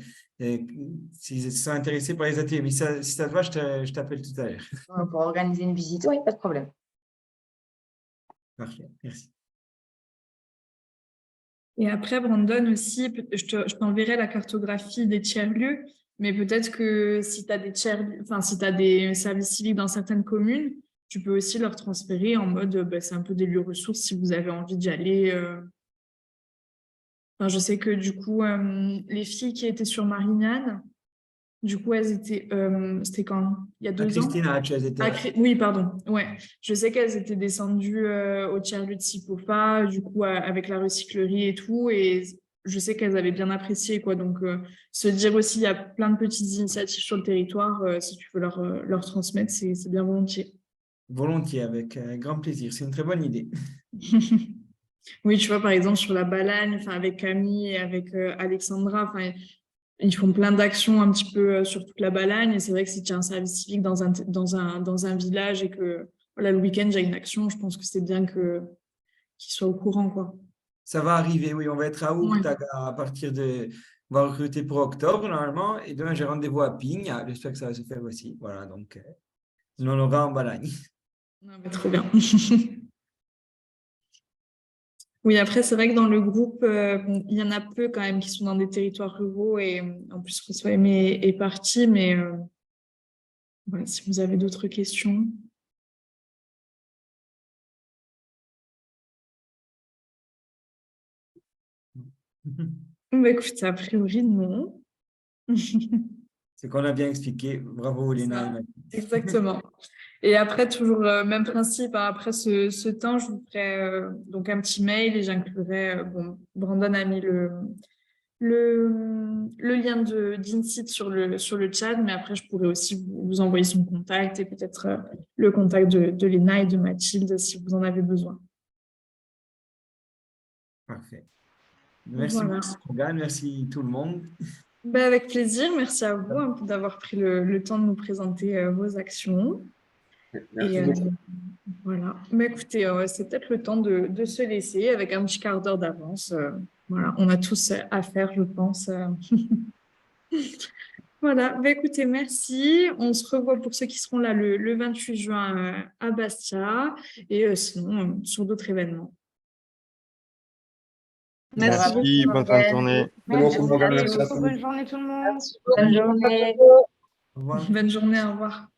s'ils sont intéressés par les ateliers. Mais si ça te va, je t'appelle tout à l'heure. On pourra organiser une visite, oui, pas de problème. Parfait, merci. Et après, Brandon aussi, je t'enverrai la cartographie des tiers-lieux, mais peut-être que si tu as des si tu as des services civiques dans certaines communes, tu peux aussi leur transférer en mode, c'est un peu des lieux ressources si vous avez envie d'y aller. Enfin, je sais que du coup, les filles qui étaient sur Marignane, du coup, elles étaient, c'était quand? Il y a 2 ans? Christine Hatch, elles étaient. Oui, pardon. Ouais. Je sais qu'elles étaient descendues au tiers-lieu de Sipopa, du coup, avec la recyclerie et tout. Et je sais qu'elles avaient bien apprécié, quoi. Donc, se dire aussi, il y a plein de petites initiatives sur le territoire. Si tu veux leur transmettre, c'est bien volontiers. Volontiers, avec grand plaisir. C'est une très bonne idée. Oui, tu vois, par exemple, sur la Balagne, avec Camille et avec Alexandra, ils font plein d'actions un petit peu sur toute la Balagne. Et c'est vrai que si tu as un service civique dans un village et que voilà, le week-end, il y a une action, je pense que c'est bien qu'ils soient au courant, quoi. Ça va arriver, oui. On va être à Ourtag à partir de... On va recruter pour octobre, normalement. Et demain, j'ai rendez-vous à Pigne. J'espère que ça va se faire aussi. Voilà, donc, on en aura en Balagne. Trop bien. Oui, après, c'est vrai que dans le groupe, il y en a peu quand même qui sont dans des territoires ruraux. Et en plus, François Aimé est parti. Mais voilà, si vous avez d'autres questions. Écoute, a priori, non. C'est qu'on a bien expliqué. Bravo, Léna et Mathilde. Exactement. Et après, toujours même principe, hein, après ce temps, je vous ferai donc un petit mail et j'inclurai, Brandon a mis le lien d'Insit sur le chat, mais après, je pourrais aussi vous envoyer son contact et peut-être le contact de Léna et de Mathilde si vous en avez besoin. Parfait. Merci Voilà. beaucoup, Morgane. Merci tout le monde. Avec plaisir. Merci à vous d'avoir pris le temps de nous présenter vos actions. Merci beaucoup. Voilà. Mais écoutez, c'est peut-être le temps de se laisser avec un petit quart d'heure d'avance. Voilà, on a tous à faire, je pense. Voilà. Écoutez, merci. On se revoit pour ceux qui seront là le 28 juin à Bastia et sinon sur d'autres événements. Merci, bonne fin de journée. Merci beaucoup, bonne journée tout le monde. Bonne journée. Au revoir. Bonne journée, au revoir.